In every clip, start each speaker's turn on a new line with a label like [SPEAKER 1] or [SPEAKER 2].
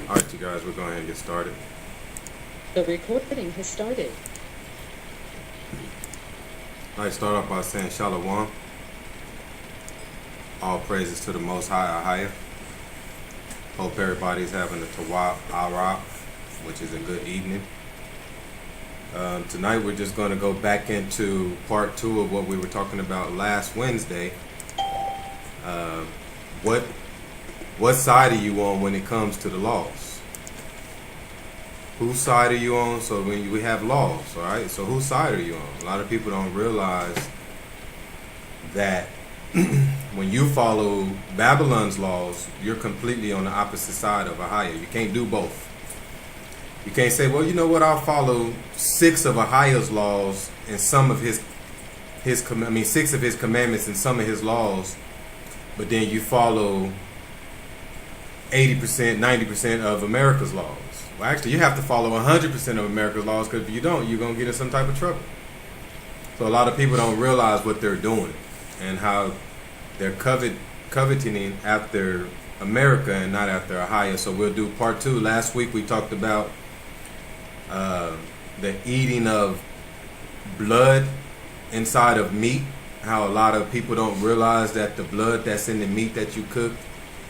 [SPEAKER 1] Alright, you guys, we're going ahead and get started.
[SPEAKER 2] The recording has started.
[SPEAKER 1] I'd start off by saying Shalom. All praises to the Most High, Ahaya. Hope everybody's having a Tawab Arab, which is a good evening. Tonight we're just going to go back into part 2 of what we were talking about last Wednesday. What side are you on when it comes to the laws? Whose side are you on? So when we have laws, all right? So whose side are you on? A lot of people don't realize that when you follow Babylon's laws, you're completely on the opposite side of Ahaya. You can't do both. You can't say, well, you know what? I'll follow 6 of Ahaya's laws and some of his 6 of his commandments and some of his laws, but then you follow 80%, 90% of America's laws. Well, actually, you have to follow 100% of America's laws, because if you don't, you're going to get in some type of trouble. So a lot of people don't realize what they're doing and how they're coveting after America and not after Ahaya. So we'll do part 2. Last week we talked about the eating of blood inside of meat, how a lot of people don't realize that the blood that's in the meat that you cook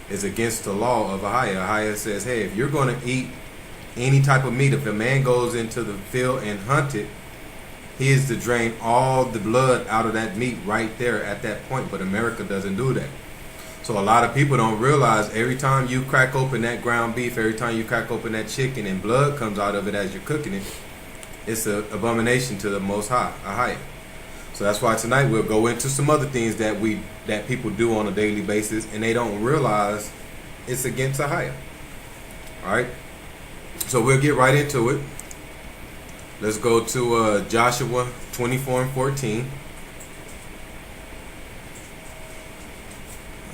[SPEAKER 1] is against the law of Ahaya. Ahaya says, hey, if you're going to eat any type of meat, if a man goes into the field and hunt it, he is to drain all the blood out of that meat right there at that point. But America doesn't do that. So a lot of people don't realize every time you crack open that ground beef, every time you crack open that chicken and blood comes out of it as you're cooking it, it's an abomination to the Most High, Ahaya. So that's why tonight we'll go into some other things that people do on a daily basis, and they don't realize it's against Ahaya. All right. So we'll get right into it. Let's go to Joshua 24 and 14.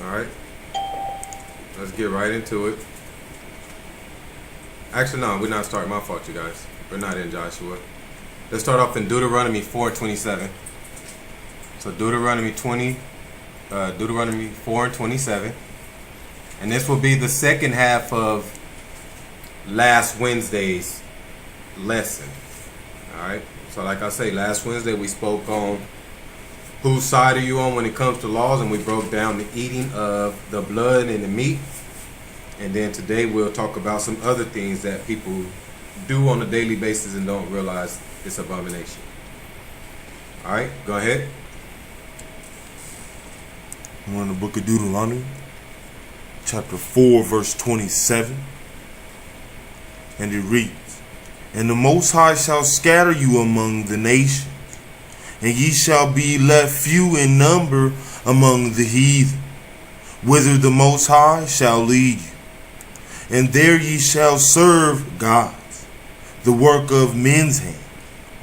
[SPEAKER 1] All right. Let's get right into it. Actually, no, we're not starting. My fault, you guys. We're not in Joshua. Let's start off in Deuteronomy 4:27. So Deuteronomy 4 and 27. And this will be the second half of last Wednesday's lesson. Alright, so like I say, last Wednesday we spoke on whose side are you on when it comes to laws, and we broke down the eating of the blood and the meat. And then today we'll talk about some other things that people do on a daily basis and don't realize it's abomination. Alright, go ahead.
[SPEAKER 3] We're in the book of Deuteronomy, chapter 4, verse 27. And it reads, and the Most High shall scatter you among the nations, and ye shall be left few in number among the heathen, whither the Most High shall lead you. And there ye shall serve gods, the work of men's hand,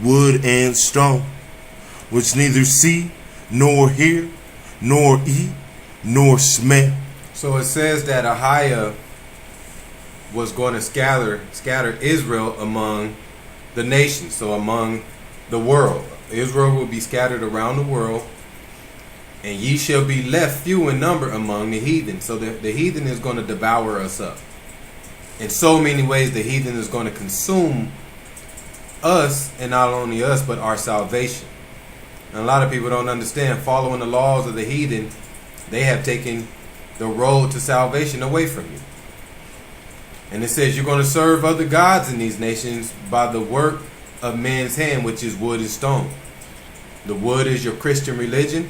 [SPEAKER 3] wood and stone, which neither see, nor hear, nor eat, nor smell.
[SPEAKER 1] So it says that Ahaya was going to scatter Israel among the nations, so among the world. Israel will be scattered around the world, and ye shall be left few in number among the heathen. So the heathen is going to devour us up. In so many ways, the heathen is going to consume us, and not only us, but our salvation. And a lot of people don't understand, following the laws of the heathen, they have taken the road to salvation away from you. And it says you're going to serve other gods in these nations by the work of man's hand, which is wood and stone. The wood is your Christian religion.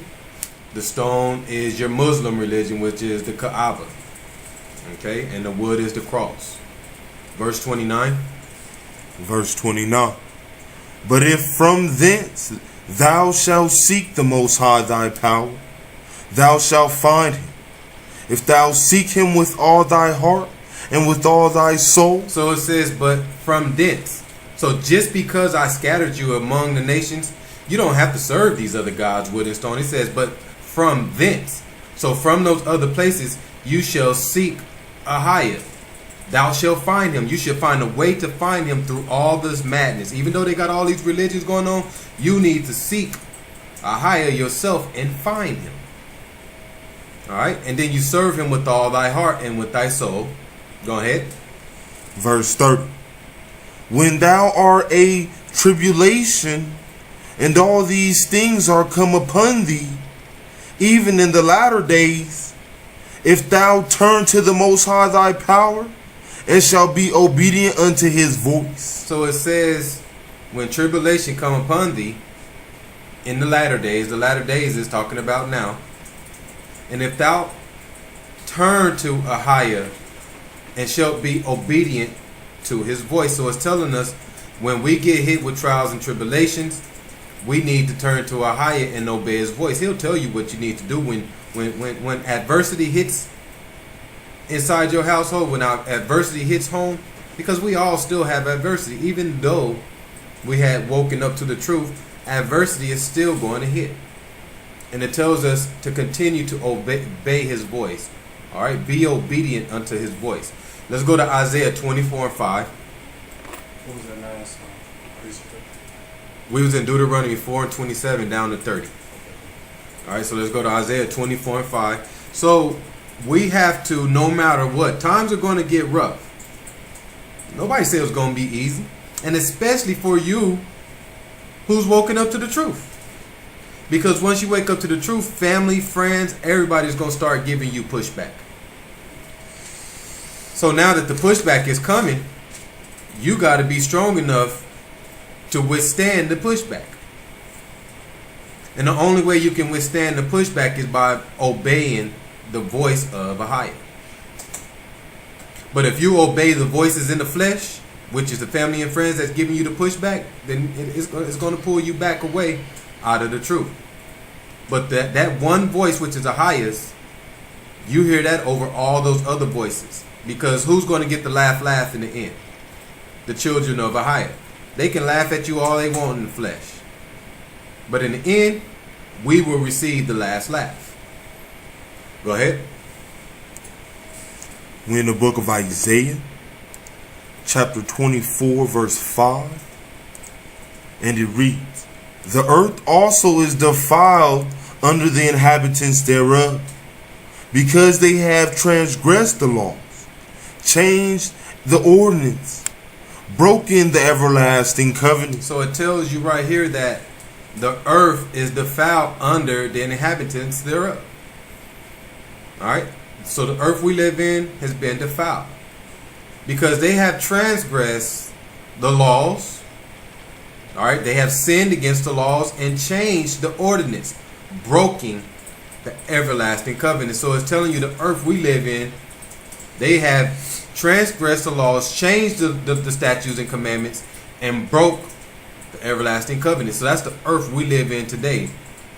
[SPEAKER 1] The stone is your Muslim religion, which is the Kaaba. Okay? And the wood is the cross. Verse 29.
[SPEAKER 3] Verse 29. But if from thence thou shalt seek the Most High thy power, thou shalt find him. If thou seek him with all thy heart, and with all thy soul.
[SPEAKER 1] So it says, but from thence. So just because I scattered you among the nations, you don't have to serve these other gods, wood and stone. It says, but from thence. So from those other places, you shall seek Ahaya. Thou shalt find him. You shall find a way to find him through all this madness. Even though they got all these religions going on, you need to seek Ahaya yourself and find him. All right, and then you serve him with all thy heart and with thy soul. Go ahead.
[SPEAKER 3] Verse 30. When thou art a tribulation, and all these things are come upon thee, even in the latter days, if thou turn to the Most High thy power, and shall be obedient unto his voice.
[SPEAKER 1] So it says, when tribulation come upon thee, in the latter days is talking about now, and if thou turn to Ahia, and shalt be obedient to his voice. So it's telling us, when we get hit with trials and tribulations, we need to turn to Ahia and obey his voice. He'll tell you what you need to do when adversity hits inside your household, when adversity hits home, because we all still have adversity. Even though we had woken up to the truth, adversity is still going to hit. And it tells us to continue to obey his voice. All right, be obedient unto his voice. Let's go to Isaiah 24 and 5.
[SPEAKER 4] What was that last one?
[SPEAKER 1] We was in Deuteronomy 4 and 27 down to 30. All right, so let's go to Isaiah 24 and 5. So we have to, no matter what, times are going to get rough. Nobody said it's going to be easy. And especially for you who's woken up to the truth. Because once you wake up to the truth, family, friends, everybody's going to start giving you pushback. So now that the pushback is coming, you got to be strong enough to withstand the pushback. And the only way you can withstand the pushback is by obeying the voice of Ahia. But if you obey the voices in the flesh, which is the family and friends that's giving you the pushback, then it's going to pull you back away out of the truth. But that one voice, which is Ahia's, you hear that over all those other voices. Because who's going to get the laugh in the end? The children of Ahia. They can laugh at you all they want in the flesh. But in the end, we will receive the last laugh. Go ahead.
[SPEAKER 3] We're in the book of Isaiah, chapter 24, verse 5. And it reads, the earth also is defiled under the inhabitants thereof, because they have transgressed the laws, changed the ordinance, broken the everlasting covenant.
[SPEAKER 1] So it tells you right here that the earth is defiled under the inhabitants thereof. Alright? So the earth we live in has been defiled. Because they have transgressed the laws. Alright? They have sinned against the laws and changed the ordinance, broken the everlasting covenant. So it's telling you the earth we live in, they have transgressed the laws, changed the statutes and commandments, and broke the everlasting covenant. So that's the earth we live in today.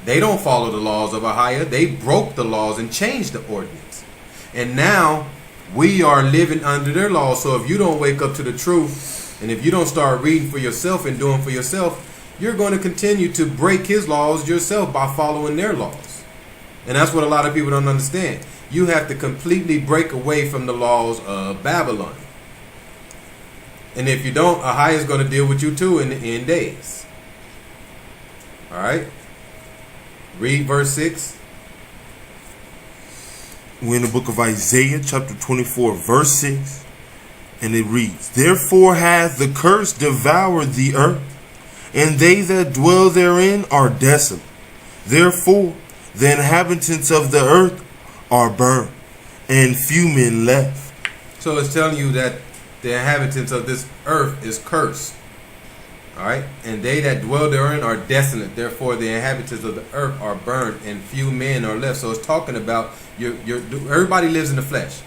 [SPEAKER 1] They don't follow the laws of Ahia. They broke the laws and changed the ordinance. And now we are living under their laws. So if you don't wake up to the truth, and if you don't start reading for yourself and doing for yourself, you're going to continue to break his laws yourself by following their laws. And that's what a lot of people don't understand. You have to completely break away from the laws of Babylon. And if you don't, Ahia is going to deal with you too in the end days. Alright? Read verse 6.
[SPEAKER 3] We're in the book of Isaiah, chapter 24, verse 6. And it reads, therefore hath the curse devoured the earth, and they that dwell therein are desolate. Therefore the inhabitants of the earth are burned, and few men left.
[SPEAKER 1] So it's telling you that the inhabitants of this earth is cursed. Alright? And they that dwell therein are desolate. Therefore the inhabitants of the earth are burned, and few men are left. So it's talking about everybody lives in the flesh.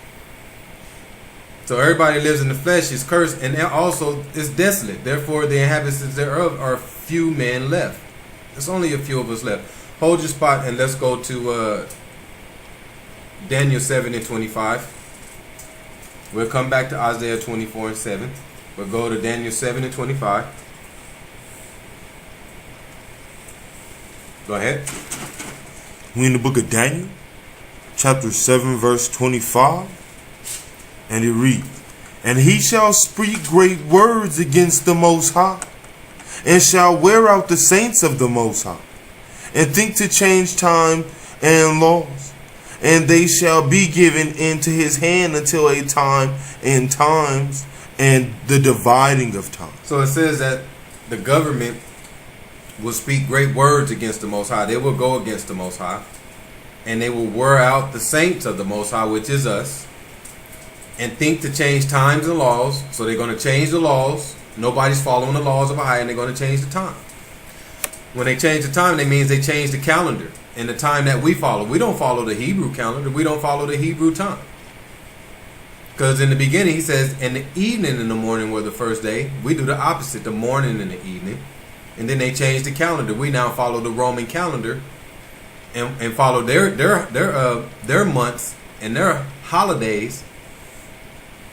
[SPEAKER 1] So everybody lives in the flesh is cursed, and also is desolate. Therefore the inhabitants thereof are few men left. There's only a few of us left. Hold your spot and let's go to Daniel 7 and 25. We'll come back to Isaiah 24 and 7. We'll go to Daniel 7 and 25. Go ahead.
[SPEAKER 3] We're in the book of Daniel, chapter 7, verse 25. And it reads, and he shall speak great words against the Most High, and shall wear out the saints of the Most High, and think to change time and laws, and they shall be given into his hand until a time and times and the dividing of time.
[SPEAKER 1] So it says that the government will speak great words against the Most High. They will go against the Most High. And they will wear out the saints of the Most High, which is us, and think to change times and laws. So they're going to change the laws. Nobody's following the laws of Ahai, and they're going to change the time. When they change the time, that means they change the calendar and the time that we follow. We don't follow the Hebrew calendar. We don't follow the Hebrew time. Because in the beginning, he says, in the evening and the morning were the first day. We do the opposite, the morning and the evening. And then they change the calendar. We now follow the Roman calendar and follow their months and their holidays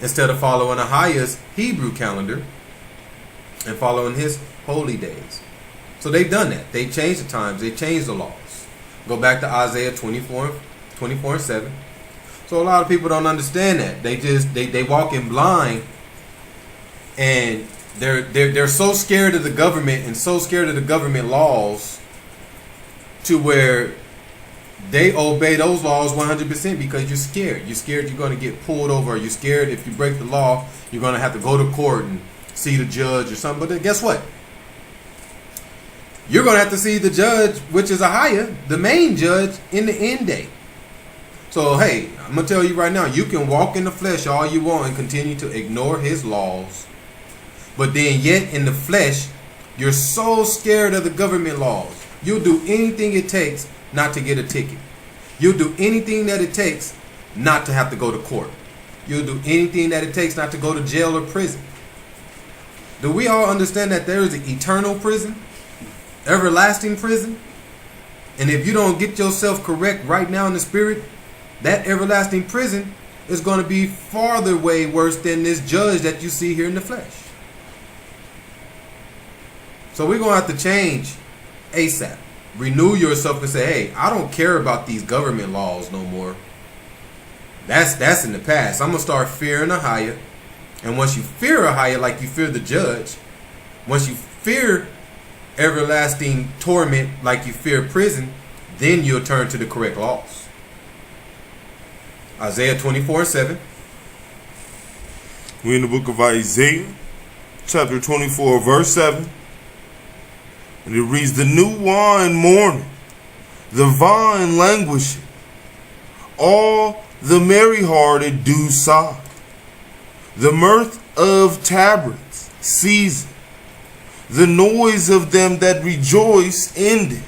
[SPEAKER 1] instead of following Ahiah's Hebrew calendar and following his holy days. So they've done that. They changed the times. They changed the laws. Go back to Isaiah 24:7. So a lot of people don't understand that. They walk in blind, and they're so scared of the government and so scared of the government laws to where they obey those laws 100% because you're scared. You're scared you're going to get pulled over. You're scared if you break the law, you're going to have to go to court and see the judge or something. But guess what? You're going to have to see the judge, which is Ahiah, the main judge, in the end day. So, hey, I'm going to tell you right now, you can walk in the flesh all you want and continue to ignore his laws. But then yet in the flesh, you're so scared of the government laws. You'll do anything it takes not to get a ticket. You'll do anything that it takes not to have to go to court. You'll do anything that it takes not to go to jail or prison. Do we all understand that there is an eternal prison? Everlasting prison? And if you don't get yourself correct right now in the spirit, that everlasting prison is going to be farther way worse than this judge that you see here in the flesh. So we're going to have to change ASAP. Renew yourself and say, hey, I don't care about these government laws no more. That's in the past. I'm going to start fearing Ahiah. And once you fear Ahiah like you fear the judge, once you fear everlasting torment like you fear prison, then you'll turn to the correct laws. Isaiah 24:7.
[SPEAKER 3] We're in the book of Isaiah, chapter 24, verse 7. And it reads, the new wine mourneth, the vine languisheth, all the merry-hearted do sigh. The mirth of tabrets ceaseth, the noise of them that rejoice ended,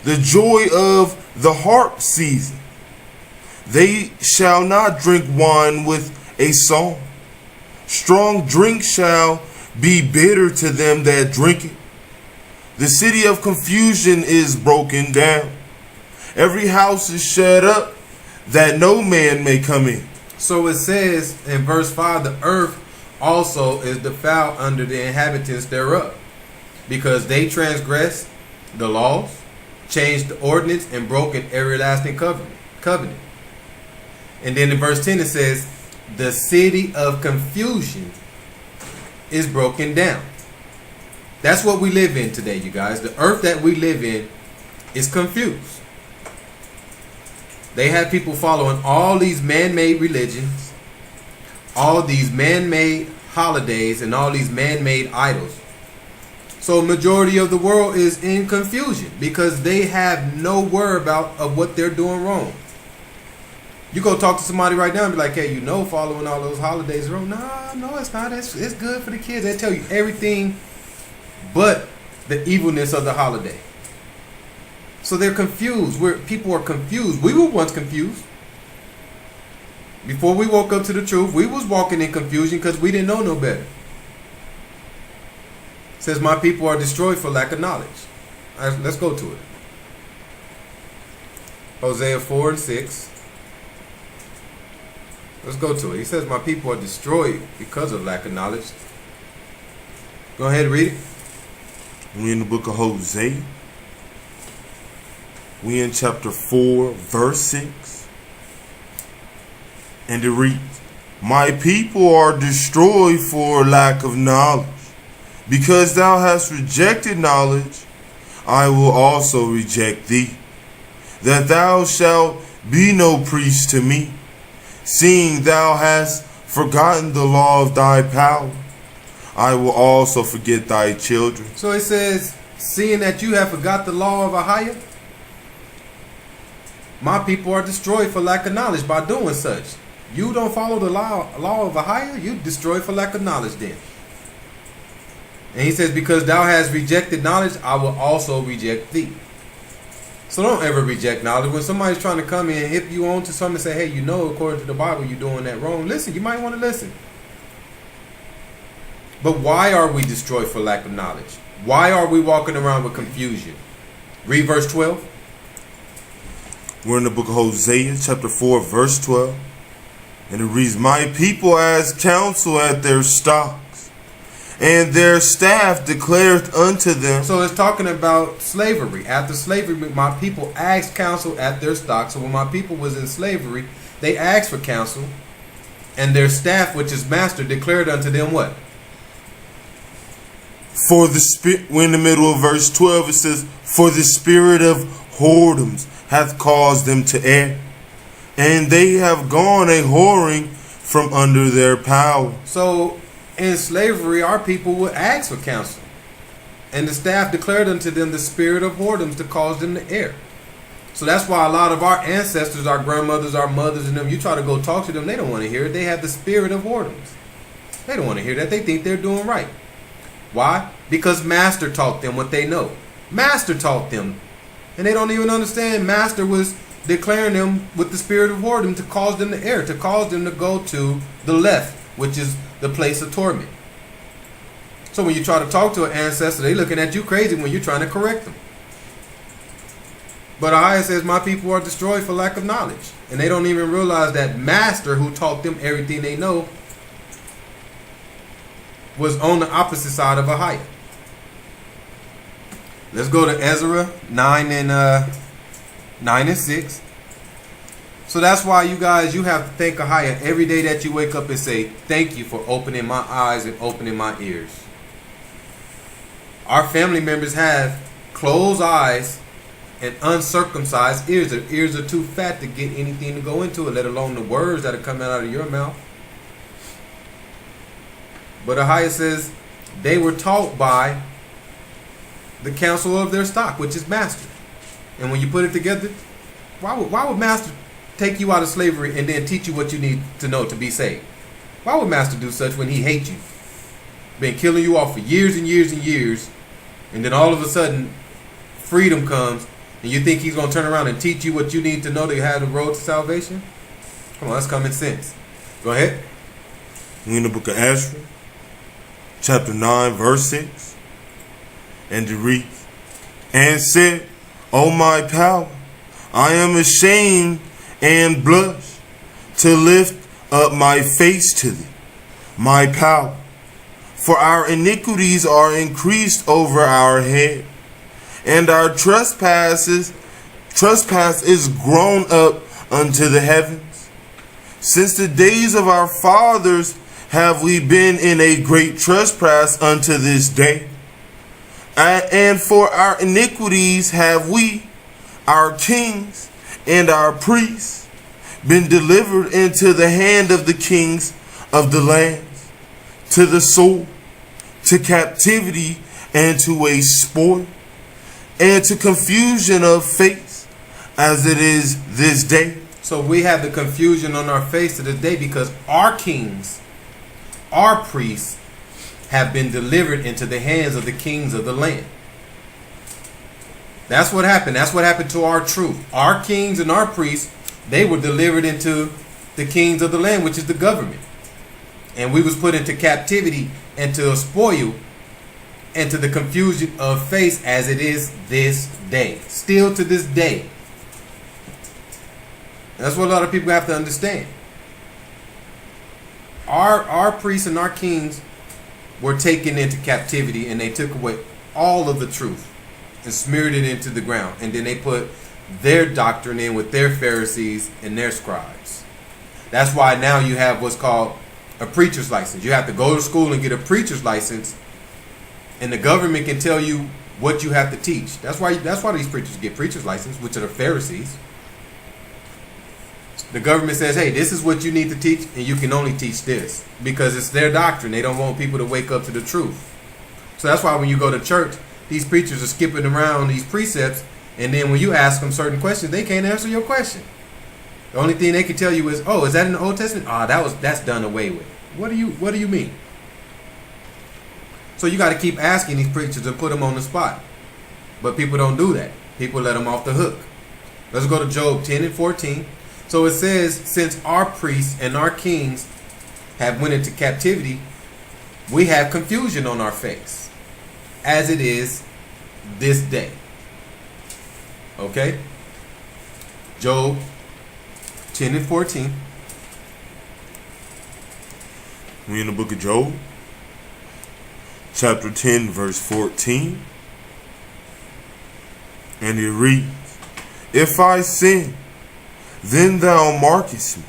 [SPEAKER 3] the joy of the harp ceaseth. They shall not drink wine with a song. Strong drink shall be bitter to them that drink it. The city of confusion is broken down. Every house is shut up, that no man may come in.
[SPEAKER 1] So it says in verse 5, the earth also is defiled under the inhabitants thereof, because they transgressed the laws, changed the ordinance, and broken everlasting covenant. And then in verse 10 it says, the city of confusion is broken down. That's what we live in today, you guys. The earth that we live in is confused. They have people following all these man-made religions, all these man-made holidays, and all these man-made idols. So majority of the world is in confusion because they have no whereabout of what they're doing wrong. You go talk to somebody right now and be like, hey, you know following all those holidays is wrong. No, it's not. It's good for the kids. They tell you everything but the evilness of the holiday. So they're confused. People are confused. We were once confused. Before we woke up to the truth, we was walking in confusion because we didn't know no better. It says, my people are destroyed for lack of knowledge. All right, let's go to it. Hosea 4:6. Let's go to it. He says, my people are destroyed because of lack of knowledge. Go ahead and read it.
[SPEAKER 3] We're in the book of Hosea. We in chapter 4, verse 6. And it reads, my people are destroyed for lack of knowledge. Because thou hast rejected knowledge, I will also reject thee, that thou shalt be no priest to me, seeing thou hast forgotten the law of thy power. I will also forget thy children.
[SPEAKER 1] So it says, seeing that you have forgot the law of Ahiah, my people are destroyed for lack of knowledge by doing such. You don't follow the law of Ahiah, you destroy for lack of knowledge then. And he says, because thou hast rejected knowledge, I will also reject thee. So don't ever reject knowledge. When somebody's trying to come in and hip you on to something and say, hey, you know, according to the Bible, you're doing that wrong. Listen, you might want to listen. But why are we destroyed for lack of knowledge? Why are we walking around with confusion? Read verse 12.
[SPEAKER 3] We're in the book of Hosea, chapter 4, verse 12. And it reads, my people asked counsel at their stocks, and their staff declared unto them.
[SPEAKER 1] So it's talking about slavery. After slavery, my people asked counsel at their stocks. So when my people was in slavery, they asked for counsel, and their staff, which is master, declared unto them what?
[SPEAKER 3] For the spirit, we're in the middle of verse 12, it says, for the spirit of whoredoms hath caused them to err, and they have gone a whoring from under their power.
[SPEAKER 1] So in slavery, our people would ask for counsel, and the staff declared unto them the spirit of whoredoms to cause them to err. So that's why a lot of our ancestors, our grandmothers, our mothers, and them, you try to go talk to them, they don't want to hear it. They have the spirit of whoredoms. They don't want to hear that. They think they're doing right. Why? Because Master taught them what they know. Master taught them. And they don't even understand. Master was declaring them with the spirit of whoredom to cause them to err, to cause them to go to the left, which is the place of torment. So when you try to talk to an ancestor, they looking at you crazy when you're trying to correct them. But Ahiah says, my people are destroyed for lack of knowledge. And they don't even realize that Master, who taught them everything they know, was on the opposite side of Ahiah. Let's go to Ezra 9 and 6. So that's why you guys, you have to thank Ahiah every day that you wake up and say, thank you for opening my eyes and opening my ears. Our family members have closed eyes and uncircumcised ears. Their ears are too fat to get anything to go into it, let alone the words that are coming out of your mouth. But Ahiah says they were taught by the counsel of their stock, which is Master. And when you put it together, why would Master take you out of slavery and then teach you what you need to know to be saved? Why would Master do such when he hates you? Been killing you off for years and years and years, and then all of a sudden freedom comes and you think he's going to turn around and teach you what you need to know to have the road to salvation? Come on, that's common sense. Go ahead.
[SPEAKER 3] We're in the book of Ezra, chapter 9, verse 6. And it reads, and said, O my power, I am ashamed and blush to lift up my face to thee, my power. For our iniquities are increased over our head, and our trespass is grown up unto the heavens. Since the days of our fathers have we been in a great trespass unto this day. And for our iniquities have we, our kings and our priests, been delivered into the hand of the kings of the lands, to the sword, to captivity, and to a sport, and to confusion of face, as it is this day.
[SPEAKER 1] So we have the confusion on our face to this day because our kings, our priests, have been delivered into the hands of the kings of the land. That's what happened. That's what happened to our truth. Our kings and our priests, they were delivered into the kings of the land, which is the government. And we was put into captivity and to a spoil and to the confusion of face as it is this day. Still to this day. And that's what a lot of people have to understand. Our priests and our kings were taken into captivity, and they took away all of the truth and smeared it into the ground. And then they put their doctrine in with their Pharisees and their scribes. That's why now you have what's called a preacher's license. You have to go to school and get a preacher's license, and the government can tell you what you have to teach. That's why these preachers get preacher's license, which are the Pharisees. The government says, hey, this is what you need to teach, and you can only teach this because it's their doctrine. They don't want people to wake up to the truth. So that's why when you go to church, these preachers are skipping around these precepts, and then when you ask them certain questions, they can't answer your question. The only thing they can tell you is, oh, is that in the Old Testament? That's done away with. What do you mean? So you got to keep asking these preachers and put them on the spot. But people don't do that. People let them off the hook. Let's go to Job 10 and 14. So it says, since our priests and our kings have went into captivity, we have confusion on our face, as it is this day. Okay? Job 10 and 14.
[SPEAKER 3] We in the book of Job, chapter 10, verse 14. And it reads, if I sin, then thou markest me,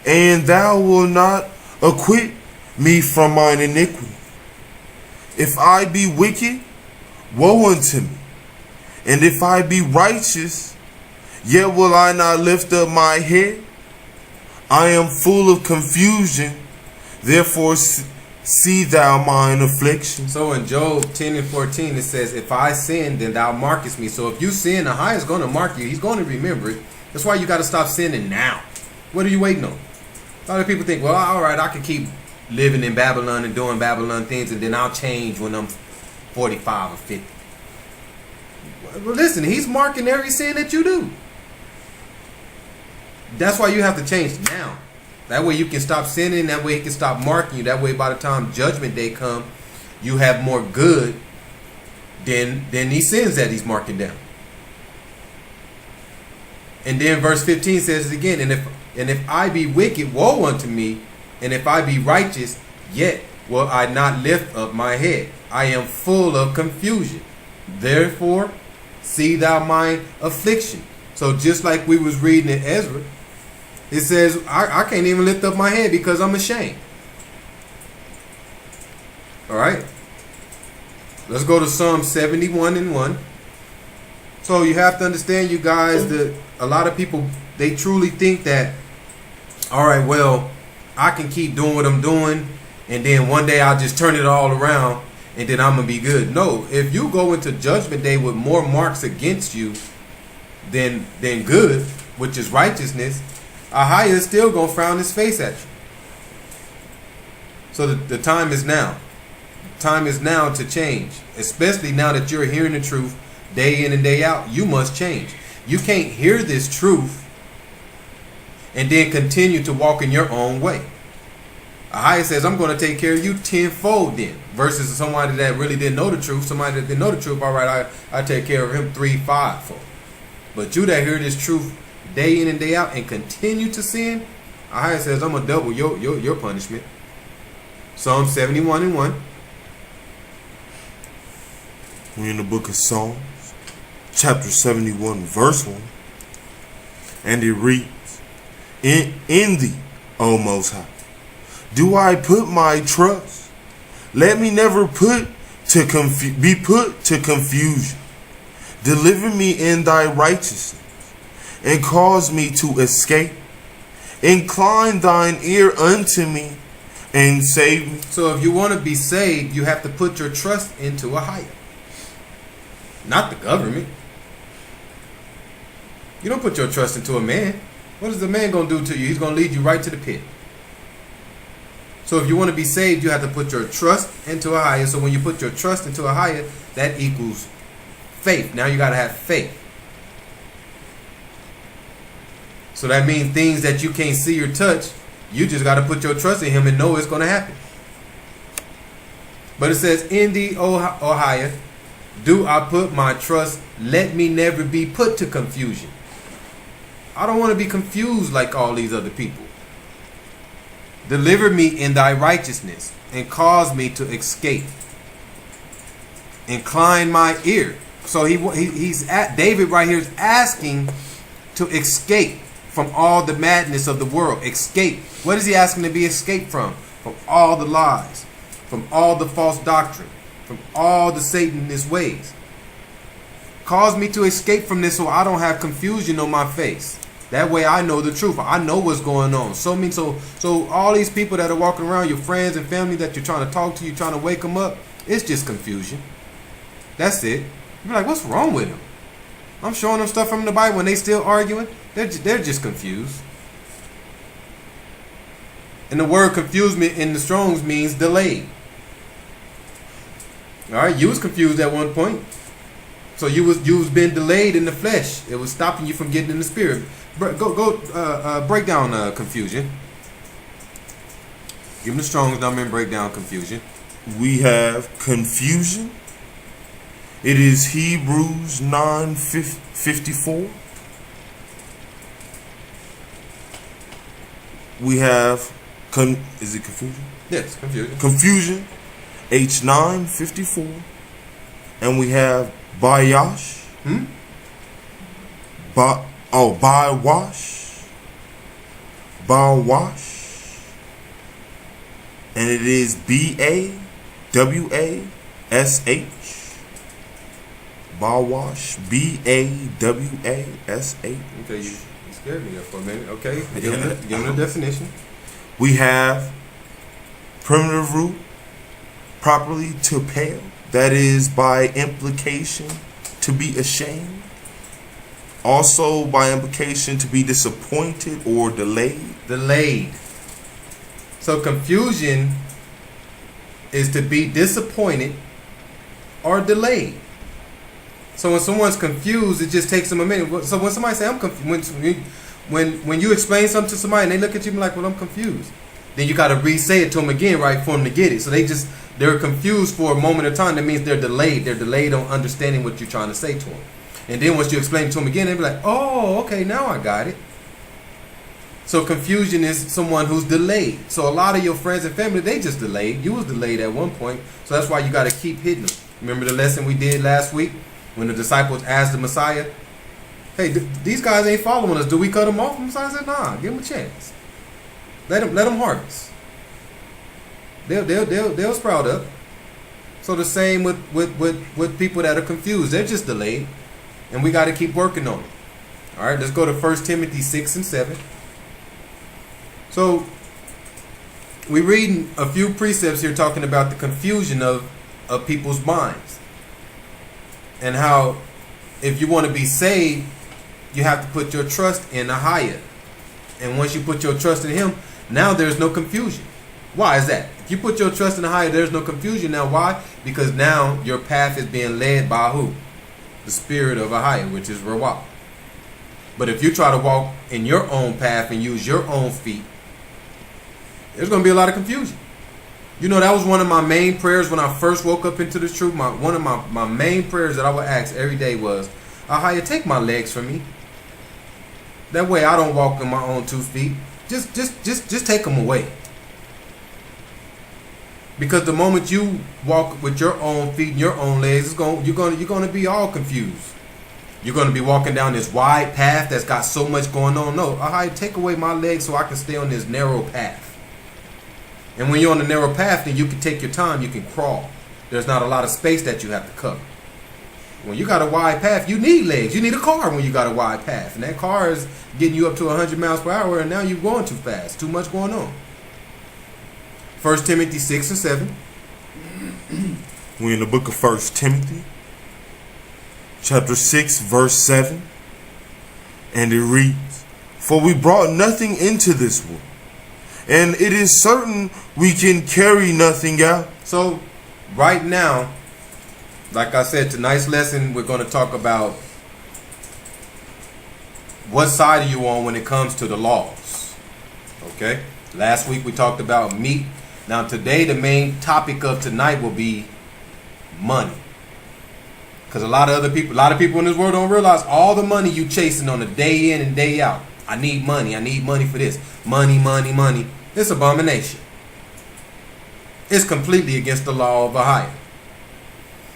[SPEAKER 3] and thou wilt not acquit me from mine iniquity. If I be wicked, woe unto me. And if I be righteous, yet will I not lift up my head. I am full of confusion, therefore see thou mine affliction.
[SPEAKER 1] So in Job 10 and 14, it says, if I sin, then thou markest me. So if you sin, the high is going to mark you. He's going to remember it. That's why you got to stop sinning now. What are you waiting on? A lot of people think, well, all right, I can keep living in Babylon and doing Babylon things, and then I'll change when I'm 45 or 50. Well, listen, he's marking every sin that you do. That's why you have to change now. That way you can stop sinning. That way he can stop marking you. That way by the time judgment day come, you have more good than these sins that he's marking down. And then verse 15 says it again, and if I be wicked, woe unto me, and if I be righteous, yet will I not lift up my head. I am full of confusion. Therefore, see thou mine affliction. So just like we was reading in Ezra, it says, I can't even lift up my head because I'm ashamed. All right. Let's go to Psalm 71 and 1. So you have to understand, you guys, that a lot of people, they truly think that, all right, well, I can keep doing what I'm doing, and then one day I'll just turn it all around, and then I'm going to be good. No, if you go into judgment day with more marks against you than good, which is righteousness, Ahia is still going to frown his face at you. So the time is now. Time is now to change, especially now that you're hearing the truth day in and day out. You must change. You can't hear this truth and then continue to walk in your own way. Ahia says, I'm going to take care of you tenfold then, versus somebody that really didn't know the truth. Somebody that didn't know the truth, all right, I take care of him 3-5-fold. But you that hear this truth day in and day out and continue to sin, Ahia says, I'm going to double your punishment. Psalm 71 and 1.
[SPEAKER 3] We're in the book of Psalms, chapter 71, verse 1. And it reads, in thee, O Most High, do I put my trust. Let me never be put to confusion. Deliver me in thy righteousness, and cause me to escape. Incline thine ear unto me, and save me.
[SPEAKER 1] So if you want to be saved, you have to put your trust into Ahia, not the government. You don't put your trust into a man. What is the man going to do to you? He's going to lead you right to the pit. So if you want to be saved, you have to put your trust into Ahia. So when you put your trust into Ahia, that equals faith. Now you got to have faith. So that means things that you can't see or touch, you just got to put your trust in him and know it's going to happen. But it says, in thee, O Ahia, do I put my trust. Let me never be put to confusion. I don't want to be confused like all these other people. Deliver me in thy righteousness, and cause me to escape. Incline my ear. So he's at David right here is asking to escape from all the madness of the world. Escape. What is he asking to be escaped from? From all the lies, from all the false doctrine, from all the Satanist ways. Cause me to escape from this so I don't have confusion on my face. That way I know the truth. I know what's going on. So all these people that are walking around, your friends and family that you're trying to talk to, you're trying to wake them up, it's just confusion. That's it. You're like, what's wrong with them? I'm showing them stuff from the Bible and they still arguing. They're just confused. And the word confusement in the Strong's means delayed. All right, you was confused at one point. So you was being delayed in the flesh. It was stopping you from getting in the spirit. Break down confusion. Give them the Strong's number and break down confusion.
[SPEAKER 3] We have confusion. It is Hebrews 9:54. We have is it confusion?
[SPEAKER 1] Yes, confusion.
[SPEAKER 3] Confusion, H9:54, and we have Bayash. Bawash, and it is BAWASH. Bawash, BAWASH.
[SPEAKER 1] Okay, you scared me there for a minute. Okay, give them the definition.
[SPEAKER 3] We have primitive root, properly to pale, that is by implication to be ashamed. Also by implication to be disappointed or delayed.
[SPEAKER 1] Delayed. So confusion is to be disappointed or delayed. So when someone's confused, it just takes them a minute. So when somebody say I'm confused, when you explain something to somebody and they look at you and be like, well, I'm confused, then you got to re-say it to them again, right, for them to get it. So they're confused for a moment of time. That means they're delayed. They're delayed on understanding what you're trying to say to them. And then once you explain it to them again, they'll be like, oh, okay, now I got it. So confusion is someone who's delayed. So a lot of your friends and family, they just delayed. You was delayed at one point. So that's why you got to keep hitting them. Remember the lesson we did last week when the disciples asked the Messiah, hey, these guys ain't following us. Do we cut them off? The Messiah said, nah, give them a chance. Let them harvest. They'll sprout up. So the same with people that are confused. They're just delayed. And we got to keep working on it. All right, let's go to 1 Timothy 6 and 7. So we're reading a few precepts here talking about the confusion of people's minds. And how if you want to be saved, you have to put your trust in a higher. And once you put your trust in him, now there's no confusion. Why is that? If you put your trust in a higher, there's no confusion. Now why? Because now your path is being led by who? The spirit of a higher, which is Rawah. But if you try to walk in your own path and use your own feet, there's going to be a lot of confusion. You know, that was one of my main prayers when I first woke up into this truth. One of my main prayers that I would ask every day was, Ahaya, take my legs from me. That way I don't walk in my own 2 feet. Just take them away. Because the moment you walk with your own feet and your own legs, you're going to be all confused. You're going to be walking down this wide path that's got so much going on. No, Ahaya, take away my legs so I can stay on this narrow path. And when you're on the narrow path, then you can take your time. You can crawl. There's not a lot of space that you have to cover. When you got a wide path, you need legs. You need a car when you got a wide path. And that car is getting you up to 100 miles per hour, and now you're going too fast. Too much going on. 1 Timothy 6 and 7.
[SPEAKER 3] We're in the book of 1 Timothy, chapter 6, verse 7. And it reads, for we brought nothing into this world, and it is certain we can carry nothing out.
[SPEAKER 1] So, right now, like I said, tonight's lesson, we're going to talk about what side are you on when it comes to the laws. Okay? Last week we talked about meat. Now today, the main topic of tonight will be money. Because a lot of people in this world don't realize all the money you chasing on a day in and day out. I need money for this. Money. It's abomination. It's completely against the law of Ahaya.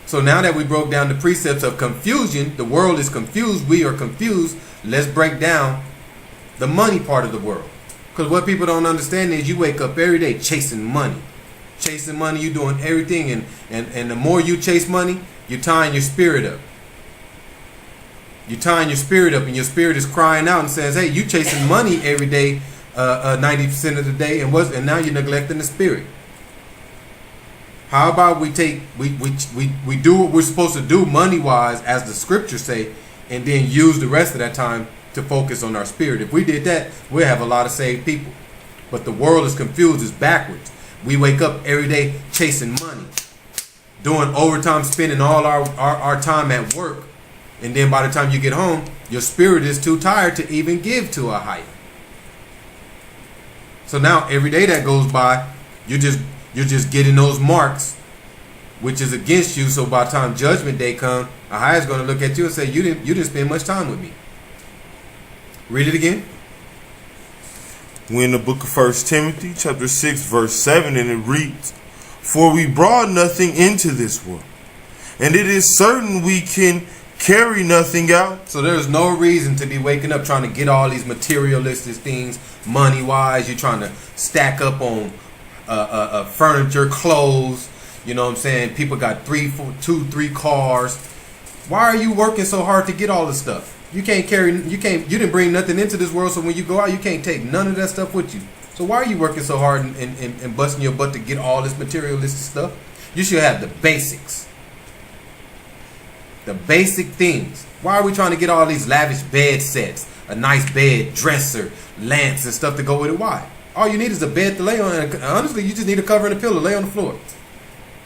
[SPEAKER 1] So now that we broke down the precepts of confusion, the world is confused, we are confused. Let's break down the money part of the world. Because what people don't understand is you wake up every day chasing money. Chasing money, you're doing everything. And the more you chase money, you're tying your spirit up. You tying your spirit up, and your spirit is crying out and says, "Hey, you chasing money every day, 90% of the day, and now you're neglecting the spirit." How about we do what we're supposed to do money wise, as the scriptures say, and then use the rest of that time to focus on our spirit. If we did that, we'll have a lot of saved people. But the world is confused, it's backwards. We wake up every day chasing money, doing overtime, spending all our time at work, and then by the time you get home, your spirit is too tired to even give to a higher. So now every day that goes by, you're just getting those marks, which is against you. So by the time judgment day comes, a higher is going to look at you and say, you didn't spend much time with me. Read it again.
[SPEAKER 3] We're in the book of 1 Timothy chapter 6 verse 7, and it reads, "For we brought nothing into this world, and it is certain we can carry nothing out."
[SPEAKER 1] So there's no reason to be waking up trying to get all these materialistic things money wise. You're trying to stack up on furniture, clothes. You know what I'm saying? People got 2, 3 cars. Why are you working so hard to get all this stuff? You didn't bring nothing into this world, so when you go out, you can't take none of that stuff with you. So why are you working so hard and busting your butt to get all this materialistic stuff? You should have the basics. The basic things. Why are we trying to get all these lavish bed sets, a nice bed, dresser, lamps and stuff to go with it? Why? All you need is a bed to lay on, and honestly, you just need a cover and a pillow, lay on the floor.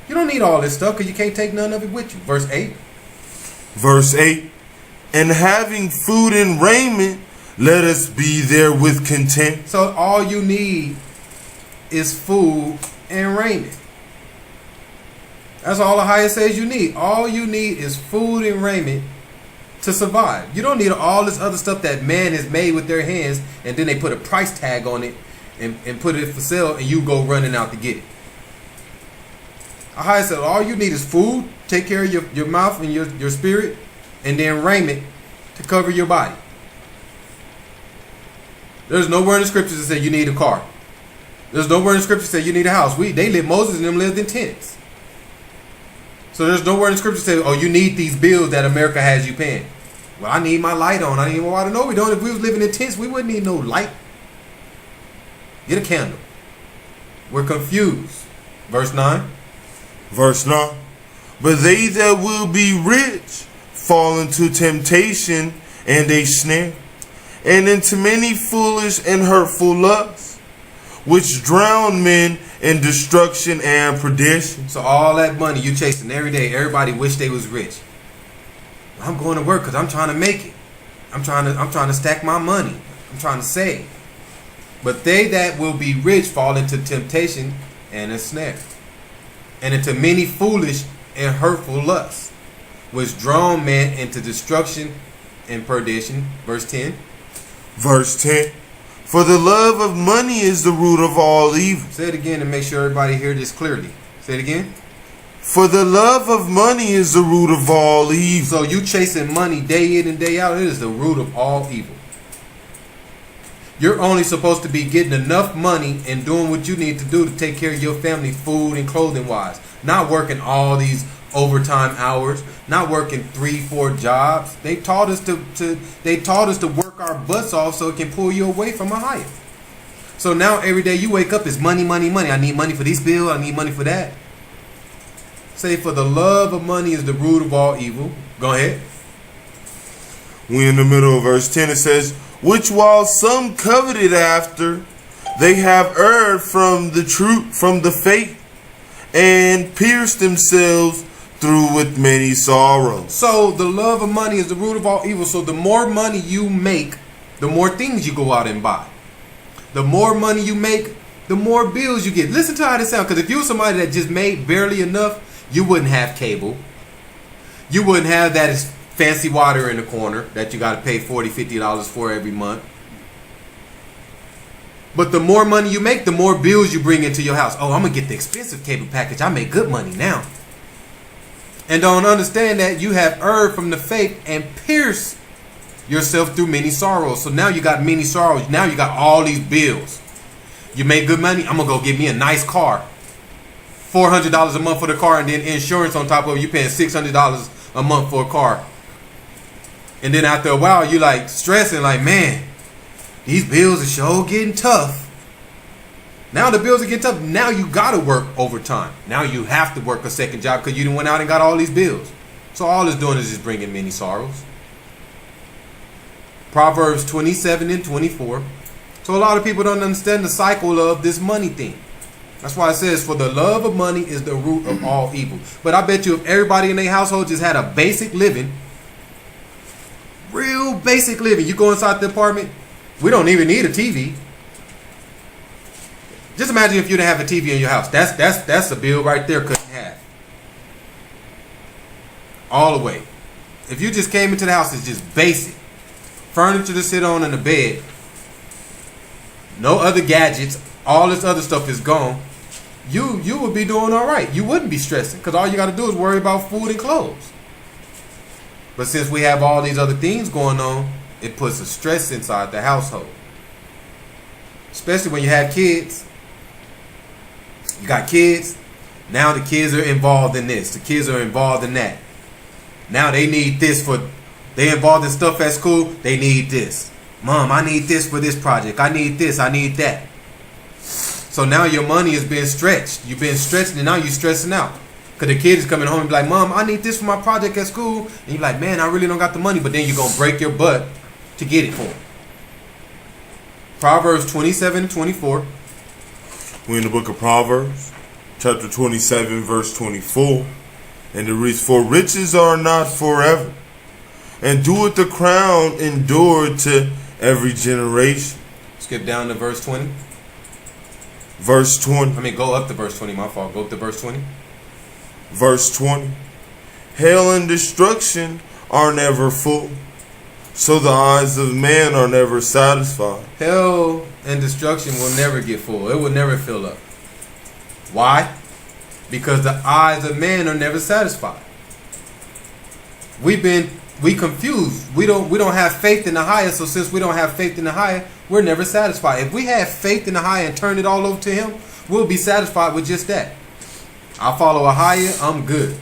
[SPEAKER 1] You don't need all this stuff because you can't take none of it with you. Verse 8.
[SPEAKER 3] Verse 8, "And having food and raiment, let us be there with content."
[SPEAKER 1] So all you need is food and raiment. That's all the highest says you need. All you need is food and raiment to survive. You don't need all this other stuff that man has made with their hands, and then they put a price tag on it and put it for sale, and you go running out to get it. I said all you need is food, take care of your mouth and your spirit, and then raiment to cover your body. There's nowhere in the scriptures that say you need a car. There's nowhere in the scriptures that say you need a house. Moses and them lived in tents. So there's nowhere in the scripture say, oh, you need these bills that America has you paying. Well, I need my light on. I need my water. No, we don't. If we was living in tents, we wouldn't need no light. Get a candle. We're confused. Verse 9.
[SPEAKER 3] Verse 9, "But they that will be rich fall into temptation and a snare, and into many foolish and hurtful lusts, which drown men in destruction and perdition."
[SPEAKER 1] So all that money you chasing every day, everybody wish they was rich. I'm going to work because I'm trying to make it. I'm trying to stack my money. I'm trying to save. But they that will be rich fall into temptation and a snare, and into many foolish and hurtful lusts, which drawn men into destruction and perdition. Verse 10.
[SPEAKER 3] Verse 10, "For the love of money is the root of all evil."
[SPEAKER 1] Say it again to make sure everybody hear this clearly. Say it again.
[SPEAKER 3] "For the love of money is the root of all evil."
[SPEAKER 1] So you chasing money day in and day out, it is the root of all evil. You're only supposed to be getting enough money and doing what you need to do to take care of your family, food and clothing wise. Not working all these overtime hours, not working 3, 4 jobs. They taught us to work our butts off so it can pull you away from a higher. So now every day you wake up is money, money, money. I need money for this bill. I need money for that. Say, for the love of money is the root of all evil. Go ahead.
[SPEAKER 3] We in the middle of verse 10, it says, "Which while some coveted after, they have erred from the truth, from the faith, and pierced themselves through with many sorrows."
[SPEAKER 1] So the love of money is the root of all evil. So the more money you make, the more things you go out and buy. The more money you make, the more bills you get. Listen to how this sounds. Because if you were somebody that just made barely enough, you wouldn't have cable. You wouldn't have that fancy water in the corner that you got to pay $40, $50 for every month. But the more money you make, the more bills you bring into your house. Oh, I'm going to get the expensive cable package. I make good money now. And don't understand that you have erred from the faith and pierced yourself through many sorrows. So now you got many sorrows. Now you got all these bills. You make good money. I'm going to go get me a nice car. $400 a month for the car, and then insurance on top of it. You paying $600 a month for a car. And then after a while, you like stressing, like, man, these bills are sure getting tough. Now the bills are getting tough. Now you gotta work overtime. Now you have to work a second job because you done went out and got all these bills. So all it's doing is just bringing many sorrows. Proverbs 27 and 24. So a lot of people don't understand the cycle of this money thing. That's why it says, for the love of money is the root of all evil. But I bet you if everybody in their household just had a basic living, real basic living, you go inside the apartment, we don't even need a TV. Just imagine if you didn't have a TV in your house. That's a bill right there cut in half. All the way. If you just came into the house, it's just basic. Furniture to sit on and a bed. No other gadgets. All this other stuff is gone. You would be doing all right. You wouldn't be stressing because all you got to do is worry about food and clothes. But since we have all these other things going on, it puts a stress inside the household. Especially when you have kids. You got kids. Now the kids are involved in this. The kids are involved in that. Now they need this for... They involved in stuff at school. They need this. Mom, I need this for this project. I need this. I need that. So now your money is being stretched. You've been stretched and now you're stressing out. Because the kid is coming home and be like, Mom, I need this for my project at school. And you're like, man, I really don't got the money. But then you're going to break your butt to get it for him. Proverbs 27 and 24.
[SPEAKER 3] We're in the book of Proverbs, chapter 27, verse 24. And it reads, for riches are not forever, and doeth the crown endure to every generation.
[SPEAKER 1] Skip down to verse 20.
[SPEAKER 3] Verse 20.
[SPEAKER 1] Go up to verse 20. My fault. Go up to verse 20.
[SPEAKER 3] Verse 20. Hail and destruction are never full, so the eyes of man are never satisfied.
[SPEAKER 1] Hell and destruction will never get full. It will never fill up. Why? Because the eyes of man are never satisfied. We confused. We don't have faith in the higher. So since we don't have faith in the higher, we're never satisfied. If we have faith in the higher and turn it all over to him, we'll be satisfied with just that. I follow a higher, I'm good.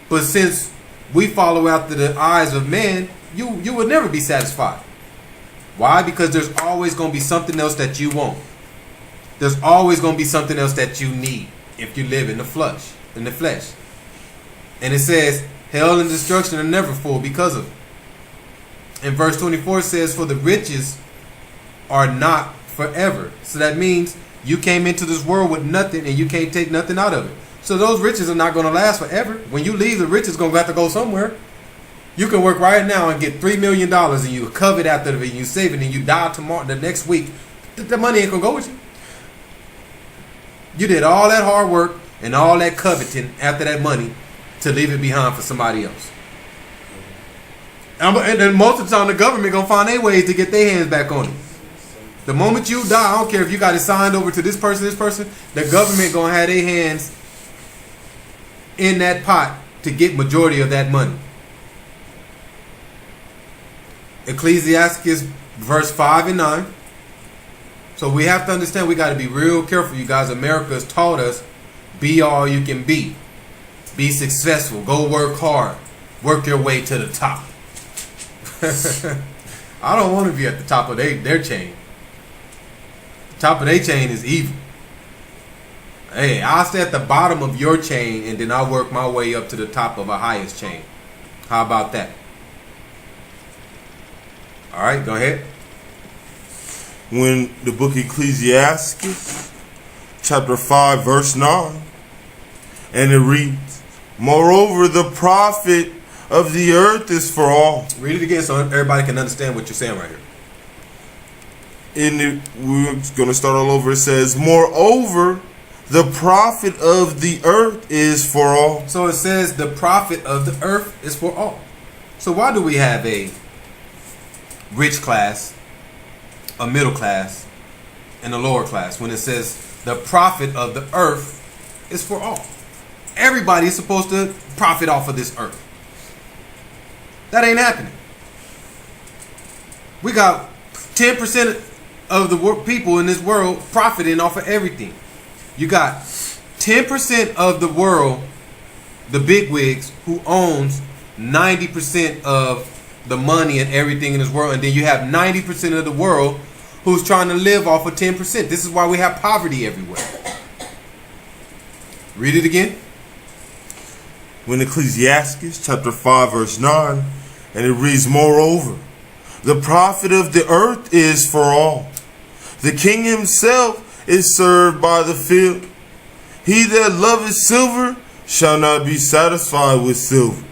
[SPEAKER 1] But since we follow after the eyes of man, you will never be satisfied. Why? Because there's always going to be something else that you want. There's always going to be something else that you need if you live in the flesh. And it says, hell and destruction are never full because of it. And verse 24 says, for the riches are not forever. So that means you came into this world with nothing and you can't take nothing out of it. So those riches are not going to last forever. When you leave, the riches going to have to go somewhere. You can work right now and get $3 million and you covet after it and you save it and you die tomorrow, the next week. The money ain't going to go with you. You did all that hard work and all that coveting after that money to leave it behind for somebody else. And then most of the time the government going to find their ways to get their hands back on it. The moment you die, I don't care if you got it signed over to this person, the government going to have their hands in that pot to get majority of that money. Ecclesiastes verse 5 and 9. So we have to understand we got to be real careful, you guys. America has taught us, be all you can be. Be successful. Go work hard. Work your way to the top. I don't want to be at the top of their chain. The top of their chain is evil. Hey, I'll stay at the bottom of your chain and then I'll work my way up to the top of a highest chain. How about that? All right, go ahead.
[SPEAKER 3] When the book Ecclesiastes, chapter 5, verse 9, and it reads, moreover, the profit of the earth is for all.
[SPEAKER 1] Read it again so everybody can understand what you're saying right here.
[SPEAKER 3] We're going to start all over. It says, moreover, the profit of the earth is for all.
[SPEAKER 1] So it says the profit of the earth is for all. So why do we have a rich class, a middle class, and a lower class when it says the profit of the earth is for all? Everybody is supposed to profit off of this earth. That ain't happening. We got 10% of the people in this world profiting off of everything. You got 10% of the world, the bigwigs, who owns 90% of the money and everything in this world, and then you have 90% of the world who's trying to live off of 10%. This is why we have poverty everywhere. Read it again.
[SPEAKER 3] When Ecclesiastes chapter 5 verse 9, and it reads, moreover, the profit of the earth is for all. The king himself is served by the field. He that loveth silver shall not be satisfied with silver,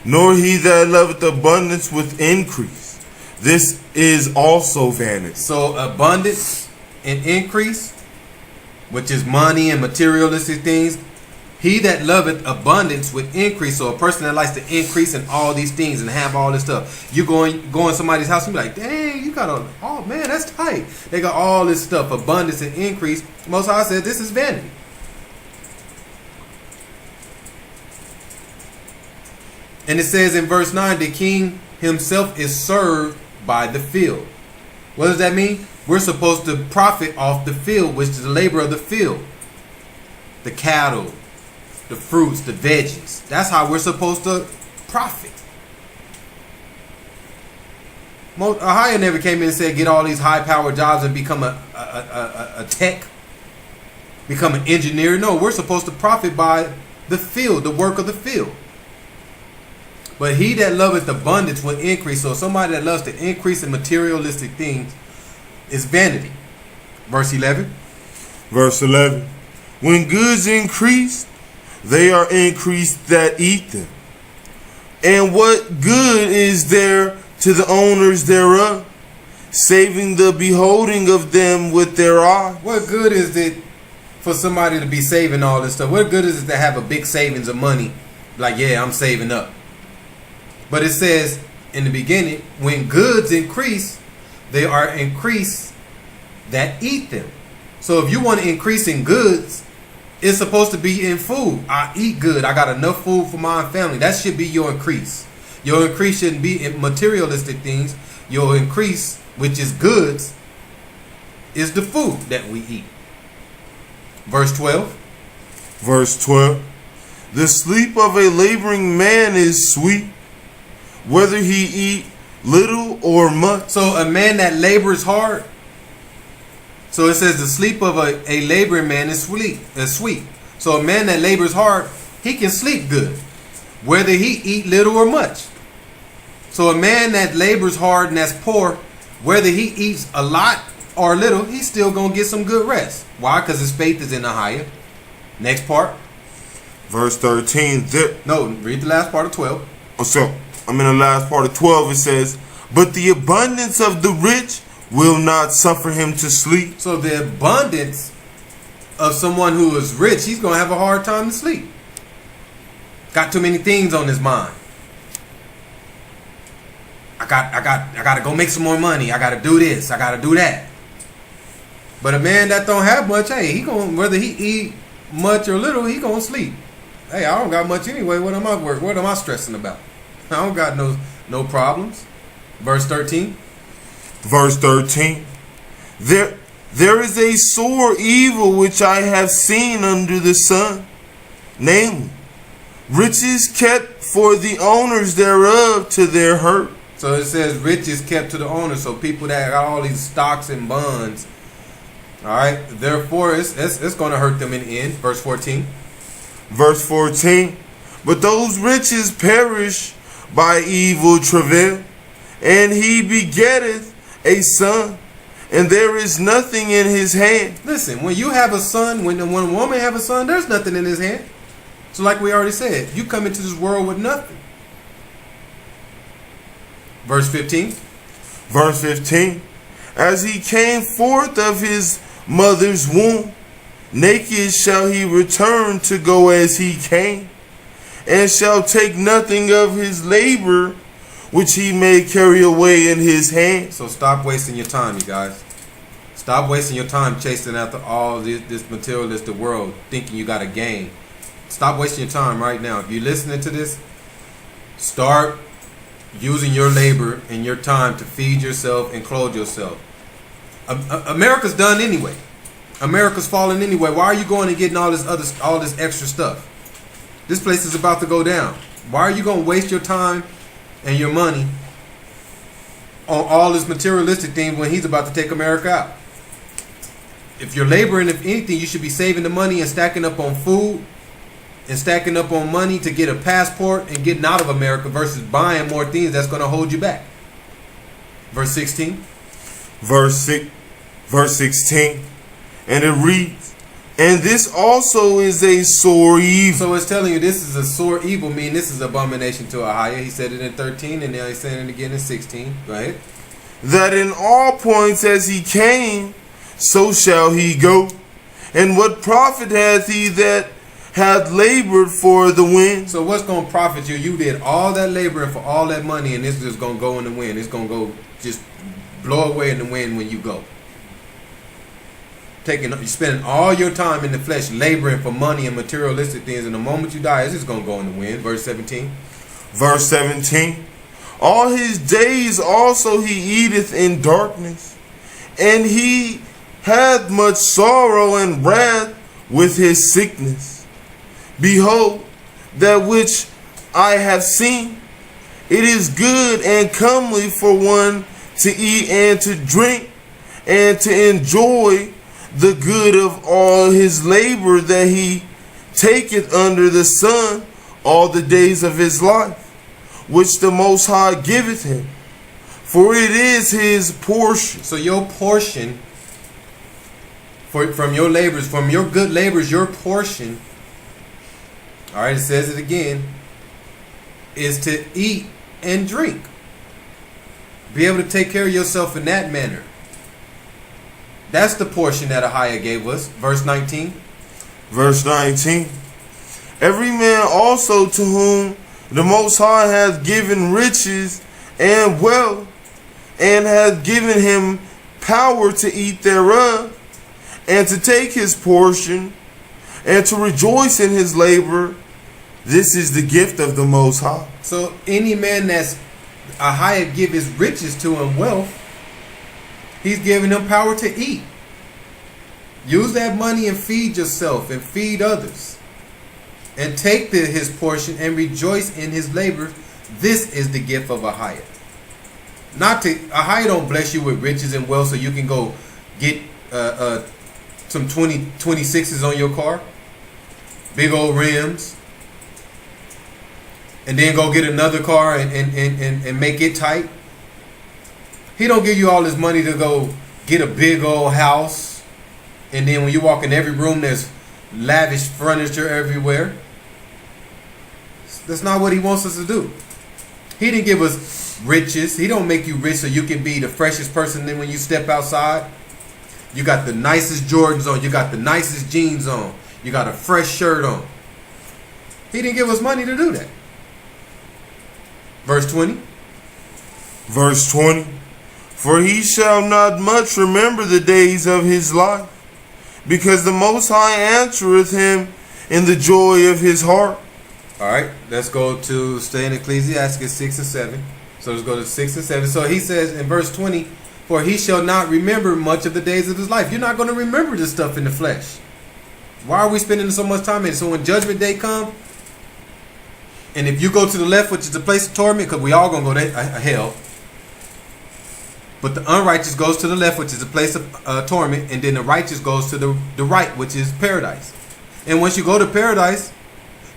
[SPEAKER 3] nor he that loveth abundance with increase. This is also vanity.
[SPEAKER 1] So abundance and increase, which is money and materialistic things. He that loveth abundance with increase. So a person that likes to increase in all these things and have all this stuff. You go in somebody's house and be like, dang, you got oh man, that's tight. They got all this stuff, abundance and increase. Most High said this is vanity. And it says in verse 9, the king himself is served by the field. What does that mean? We're supposed to profit off the field, which is the labor of the field. The cattle, the fruits, the veggies. That's how we're supposed to profit. Ahia never came in and said, get all these high-powered jobs and become a tech, become an engineer. No, we're supposed to profit by the field, the work of the field. But he that loveth abundance will increase. So somebody that loves to increase in materialistic things is vanity. Verse 11.
[SPEAKER 3] Verse 11. When goods increase, they are increased that eat them. And what good is there to the owners thereof, saving the beholding of them with their eye?
[SPEAKER 1] What good is it for somebody to be saving all this stuff? What good is it to have a big savings of money? Like, yeah, I'm saving up. But it says in the beginning, when goods increase, they are increased that eat them. So if you want to increase in goods, it's supposed to be in food. I eat good. I got enough food for my family. That should be your increase. Your increase shouldn't be in materialistic things. Your increase, which is goods, is the food that we eat. Verse 12.
[SPEAKER 3] Verse 12. The sleep of a laboring man is sweet, whether he eat little or much.
[SPEAKER 1] So a man that labors hard. So it says the sleep of a laboring man is sweet. So a man that labors hard, he can sleep good, whether he eat little or much. So a man that labors hard and that's poor, whether he eats a lot or little, he's still going to get some good rest. Why? Because his faith is in the higher. Next part.
[SPEAKER 3] Verse 13.
[SPEAKER 1] No, read the last part of 12.
[SPEAKER 3] So I'm in the last part of 12. It says, but the abundance of the rich will not suffer him to sleep.
[SPEAKER 1] So the abundance of someone who is rich, he's going to have a hard time to sleep. Got too many things on his mind. I got to go make some more money. I got to do this. I got to do that. But a man that don't have much, hey, he going, whether he eat much or little, he going to sleep. Hey, I don't got much anyway. What am I work? What am I stressing about? I don't got no problems. Verse 13.
[SPEAKER 3] Verse 13. There is a sore evil which I have seen under the sun, namely, riches kept for the owners thereof to their hurt.
[SPEAKER 1] So it says riches kept to the owners. So people that got all these stocks and bonds, all right, therefore it's going to hurt them in the end. Verse 14.
[SPEAKER 3] Verse 14. But those riches perish by evil travail, and he begetteth a son, and there is nothing in his hand.
[SPEAKER 1] Listen, when you have a son, when a woman have a son, there's nothing in his hand. So like we already said, you come into this world with nothing. Verse 15.
[SPEAKER 3] Verse 15. As he came forth of his mother's womb, naked shall he return to go as he came, and shall take nothing of his labor which he may carry away in his hand.
[SPEAKER 1] So stop wasting your time, you guys. Stop wasting your time chasing after all this materialistic world, thinking you got a gain. Stop wasting your time right now. If you're listening to this, start using your labor and your time to feed yourself and clothe yourself. America's done anyway. America's falling anyway. Why are you going and getting all this extra stuff? This place is about to go down. Why are you going to waste your time and your money on all his materialistic things when he's about to take America out. If you're laboring, if anything, you should be saving the money and stacking up on food and stacking up on money to get a passport and getting out of America versus buying more things that's going to hold you back. Verse 16.
[SPEAKER 3] Verse 16. And it reads, and this also is a sore evil.
[SPEAKER 1] So it's telling you this is a sore evil, meaning this is abomination to Ahiah. He said it in 13 and now he's saying it again in 16. Go ahead.
[SPEAKER 3] That in all points as he came, so shall he go. And what profit hath he that hath labored for the wind?
[SPEAKER 1] So what's going to profit you? You did all that laboring for all that money and it's just going to go in the wind. It's going to go just blow away in the wind when you go. You're spending all your time in the flesh laboring for money and materialistic things, and the moment you die, it's just going to go in the wind. Verse 17.
[SPEAKER 3] Verse 17. All his days also he eateth in darkness, and he hath much sorrow and wrath with his sickness. Behold, that which I have seen, it is good and comely for one to eat and to drink, and to enjoy the good of all his labor that he taketh under the sun all the days of his life, which the Most High giveth him. For it is his portion.
[SPEAKER 1] So your portion from your labors, from your good labors, your portion, all right, it says it again, is to eat and drink. Be able to take care of yourself in that manner. That's the portion that Ahiah gave us. Verse 19.
[SPEAKER 3] Verse 19. Every man also to whom the Most High hath given riches and wealth, and hath given him power to eat thereof, and to take his portion, and to rejoice in his labor, this is the gift of the Most High.
[SPEAKER 1] So any man that's Ahiah give his riches to and wealth, he's giving them power to eat. Use that money and feed yourself and feed others. And take his portion and rejoice in his labor. This is the gift of Ahiah. Ahiah don't bless you with riches and wealth so you can go get some 26s on your car. Big old rims. And then go get another car and make it tight. He don't give you all this money to go get a big old house. And then when you walk in every room, there's lavish furniture everywhere. That's not what he wants us to do. He didn't give us riches. He don't make you rich so you can be the freshest person. Then when you step outside, you got the nicest Jordans on. You got the nicest jeans on. You got a fresh shirt on. He didn't give us money to do that. Verse 20.
[SPEAKER 3] Verse 20. For he shall not much remember the days of his life, because the Most High answereth him in the joy of his heart.
[SPEAKER 1] All right, let's go to stay in Ecclesiastes 6 and 7. So let's go to 6 and 7. So he says in verse 20, for he shall not remember much of the days of his life. You're not going to remember this stuff in the flesh. Why are we spending so much time in it? So when judgment day comes, and if you go to the left, which is the place of torment, because we all going to go to hell, but the unrighteous goes to the left, which is the place of torment, and then the righteous goes to the right, which is paradise. And once you go to paradise,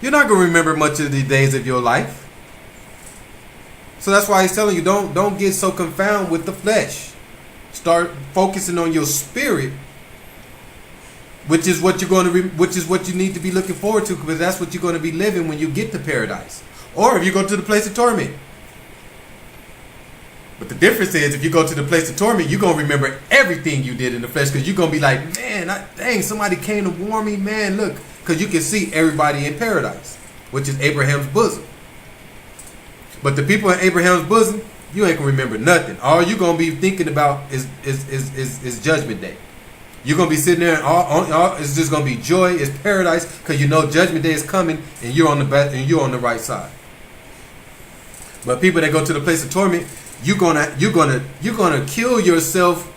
[SPEAKER 1] you're not going to remember much of the days of your life. So that's why he's telling you, don't get so confounded with the flesh. Start focusing on your spirit, which is what you need to be looking forward to, because that's what you're going to be living when you get to paradise, or if you go to the place of torment. But the difference is, if you go to the place of torment, you're going to remember everything you did in the flesh, because you're going to be like, man, dang, somebody came to warn me, man, look, because you can see everybody in paradise, which is Abraham's bosom. But the people in Abraham's bosom, you ain't going to remember nothing. All you're going to be thinking about is judgment day. You're going to be sitting there and all it's just going to be joy, it's paradise, because you know judgment day is coming and you're on the right side. But people that go to the place of torment, you're gonna kill yourself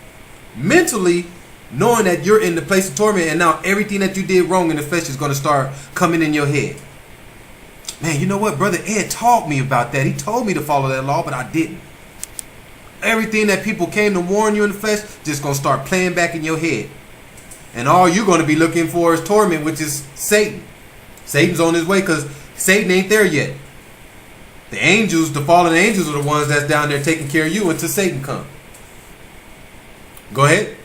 [SPEAKER 1] mentally, knowing that you're in the place of torment, and now everything that you did wrong in the flesh is gonna start coming in your head. Man, you know what? Brother Ed taught me about that. He told me to follow that law, but I didn't. everything that people came to warn you in the flesh just gonna start playing back in your head. And all you're gonna be looking for is torment, which is Satan. Satan's on his way because Satan ain't there yet. The angels, the fallen angels, are the ones that's down there taking care of you until Satan comes. Go ahead.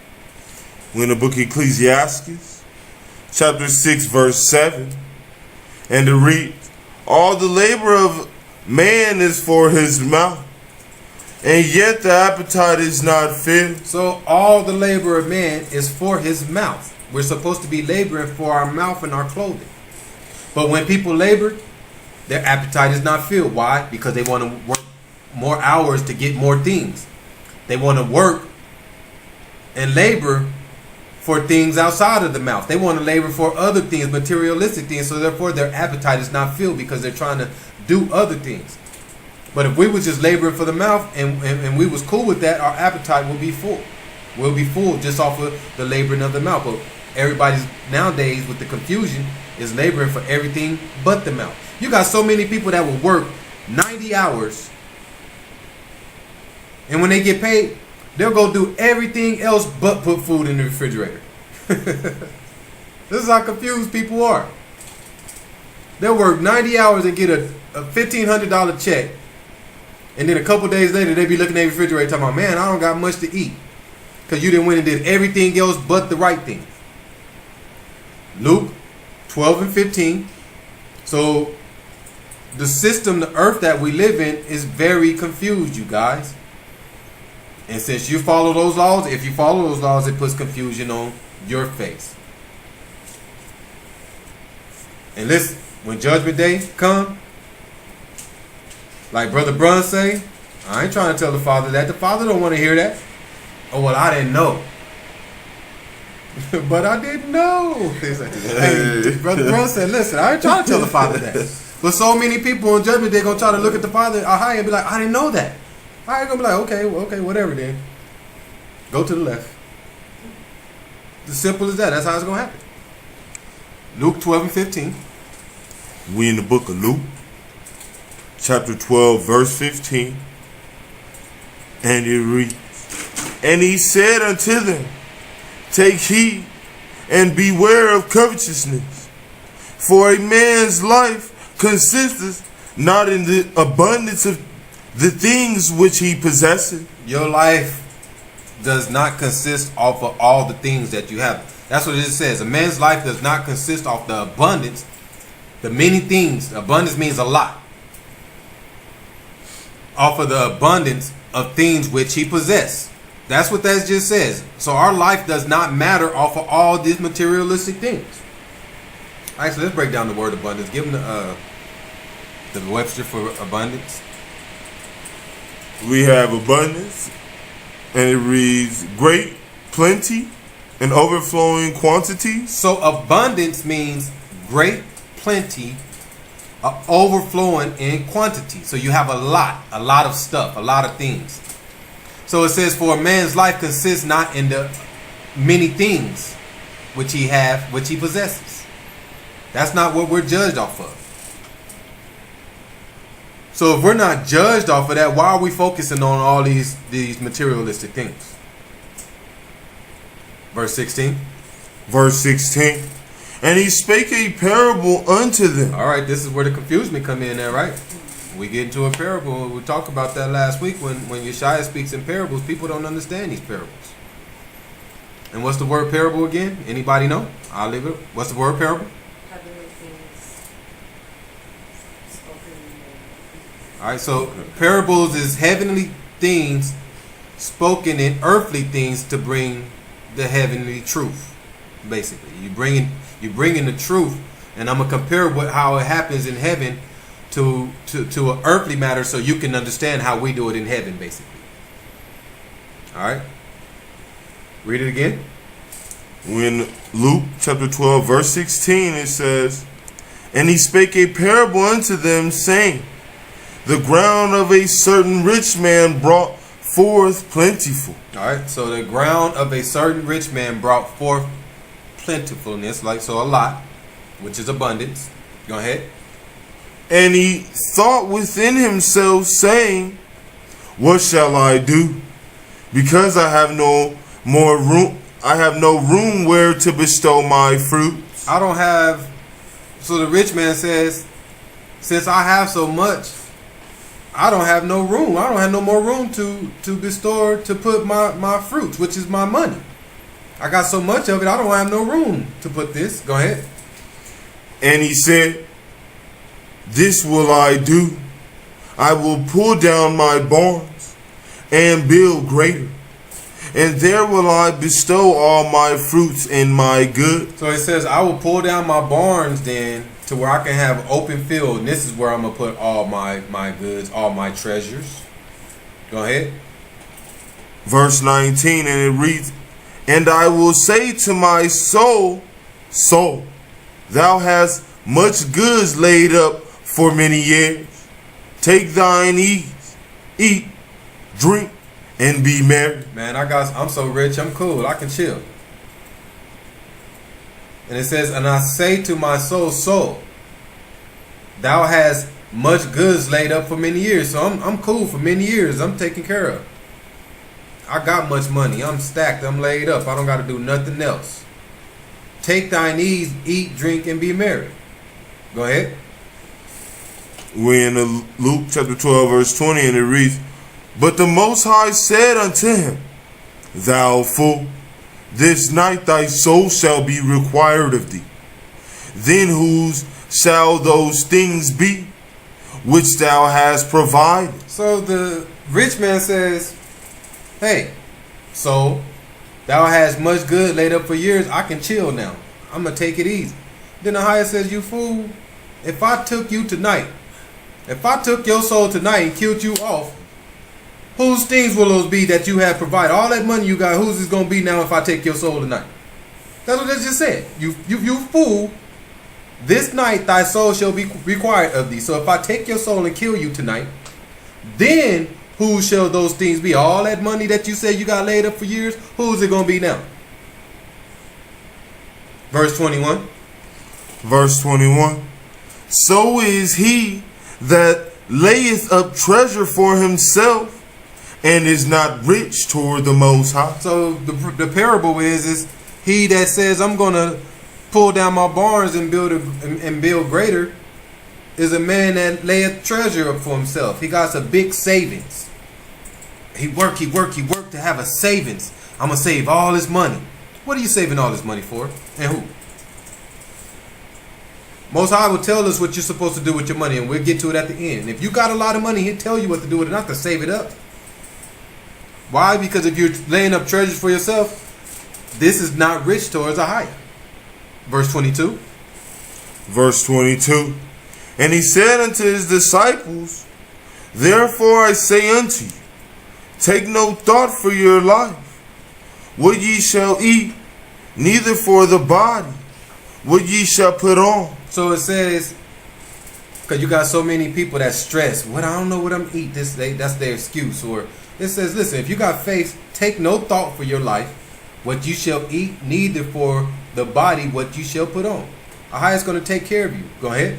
[SPEAKER 3] We're in the book of Ecclesiastes, chapter 6, verse 7. And it reads, all the labor of man is for his mouth, and yet the appetite is not filled.
[SPEAKER 1] So all the labor of man is for his mouth. We're supposed to be laboring for our mouth and our clothing. But when people labor, their appetite is not filled. Why? Because they want to work more hours to get more things. They want to work and labor for things outside of the mouth. They want to labor for other things, materialistic things. So therefore their appetite is not filled because they're trying to do other things. But if we was just laboring for the mouth and we was cool with that, our appetite will be full. We'll be full just off of the laboring of the mouth. But everybody's nowadays with the confusion is laboring for everything but the mouth. You got so many people that will work 90 hours, and when they get paid, they'll go do everything else but put food in the refrigerator. This is how confused people are. They'll work 90 hours and get a $1,500 check, and then a couple days later they be looking at the refrigerator talking about, man, I don't got much to eat, because you didn't went and did everything else but the right thing. Luke 12 and 15. So the system, the earth that we live in is very confused, you guys. And since you follow those laws, if you follow those laws, it puts confusion on your face. And listen, when Judgment Day come, like Brother Brun say, I ain't trying to tell the Father that. The Father don't want to hear that. Oh, well, I didn't know. But I didn't know. Hey, Brother Brun said, listen, I ain't trying to tell the Father that. But so many people on Judgment Day gonna try to look at the Father and be like, I didn't know that. I ain't gonna be like, okay, whatever then. Go to the left. As simple as that. That's how it's gonna happen. Luke 12 and 15.
[SPEAKER 3] We in the book of Luke, chapter 12, verse 15. And it reads, and he said unto them, take heed and beware of covetousness, for a man's life consisteth not in the abundance of the things which he possesseth.
[SPEAKER 1] Your life does not consist off of all the things that you have. That's what it says. A man's life does not consist off the abundance, the many things. Abundance means a lot. Off of the abundance of things which he possesses. That's what that just says. So our life does not matter off of all these materialistic things. All right, so let's break down the word abundance. Give them the Webster for abundance.
[SPEAKER 3] We have abundance, and it reads great, plenty, and overflowing quantities.
[SPEAKER 1] So abundance means great, plenty, overflowing in quantity. So you have a lot of stuff, a lot of things. So it says, for a man's life consists not in the many things which he possesses. That's not what we're judged off of. So if we're not judged off of that, why are we focusing on all these materialistic things? Verse 16.
[SPEAKER 3] Verse 16. And he spake a parable unto them.
[SPEAKER 1] All right, this is where the confusion come in there, right? We get into a parable. We talked about that last week when Yeshua speaks in parables. People don't understand these parables. And what's the word parable again? Anybody know? I'll leave it. What's the word parable?
[SPEAKER 5] Heavenly things spoken in.
[SPEAKER 1] All right, so parables is heavenly things spoken in earthly things to bring the heavenly truth. Basically, you bring in the truth, and I'm gonna compare how it happens in heaven to an earthly matter, so you can understand how we do it in heaven, basically. All right, read it again.
[SPEAKER 3] When Luke chapter 12 verse 16, it says, and he spake a parable unto them, saying, the ground of a certain rich man brought forth plentiful.
[SPEAKER 1] All right, so the ground of a certain rich man brought forth plentifulness, like so a lot, which is abundance. Go ahead.
[SPEAKER 3] And he thought within himself, saying, what shall I do? because I have no more room. I have no room where to bestow my fruits.
[SPEAKER 1] I don't have. So the rich man says, since I have so much, I don't have no room. I don't have no more room to bestow, to put my fruits, which is my money. I got so much of it, I don't have no room to put this. Go ahead.
[SPEAKER 3] And he said, this will I do. I will pull down my barns and build greater. And there will I bestow all my fruits and my goods.
[SPEAKER 1] So it says, I will pull down my barns then to where I can have open field. And this is where I'm going to put all my goods, all my treasures. Go ahead.
[SPEAKER 3] Verse 19, and it reads, and I will say to my soul, soul, thou hast much goods laid up for many years. Take thine ease, eat, drink, and be merry.
[SPEAKER 1] Man, I'm so rich, I'm cool, I can chill. And it says, and I say to my soul, soul, thou hast much goods laid up for many years. So I'm cool for many years. I'm taken care of. I got much money. I'm stacked. I'm laid up. I don't got to do nothing else. Take thine ease, eat, drink, and be merry. Go ahead.
[SPEAKER 3] We're in Luke chapter 12, verse 20, and it reads, but the Most High said unto him, thou fool, this night thy soul shall be required of thee. Then whose shall those things be which thou hast provided?
[SPEAKER 1] So the rich man says, hey, so thou hast much good laid up for years. I can chill now. I'm going to take it easy. Then the highest says, you fool, if I took you tonight, if I took your soul tonight and killed you off, whose things will those be that you have provided? All that money you got, whose is going to be now if I take your soul tonight? That's what they just said. You fool, this night thy soul shall be required of thee. So if I take your soul and kill you tonight, then who shall those things be? All that money that you said you got laid up for years, who's it going to be now? Verse 21.
[SPEAKER 3] Verse 21. So is he that layeth up treasure for himself and is not rich toward the Most High.
[SPEAKER 1] So the parable is he that says, I'm going to pull down my barns and build greater, is a man that layeth treasure up for himself. He got a big savings. He work to have a savings. I'm going to save all his money. What are you saving all this money for? And who? Most High will tell us what you're supposed to do with your money, and we'll get to it at the end. And if you got a lot of money, he'll tell you what to do with it, not to save it up. Why? Because if you're laying up treasures for yourself, this is not rich towards a higher. Verse 22.
[SPEAKER 3] Verse 22. And he said unto his disciples, therefore I say unto you, take no thought for your life, what ye shall eat, neither for the body, what ye shall put on.
[SPEAKER 1] So it says, because you got so many people that stress, I don't know what I'm eat. That's their excuse. Or it says, listen, if you got faith, take no thought for your life, what you shall eat, neither for the body, what you shall put on. Ahai is going to take care of you. Go ahead.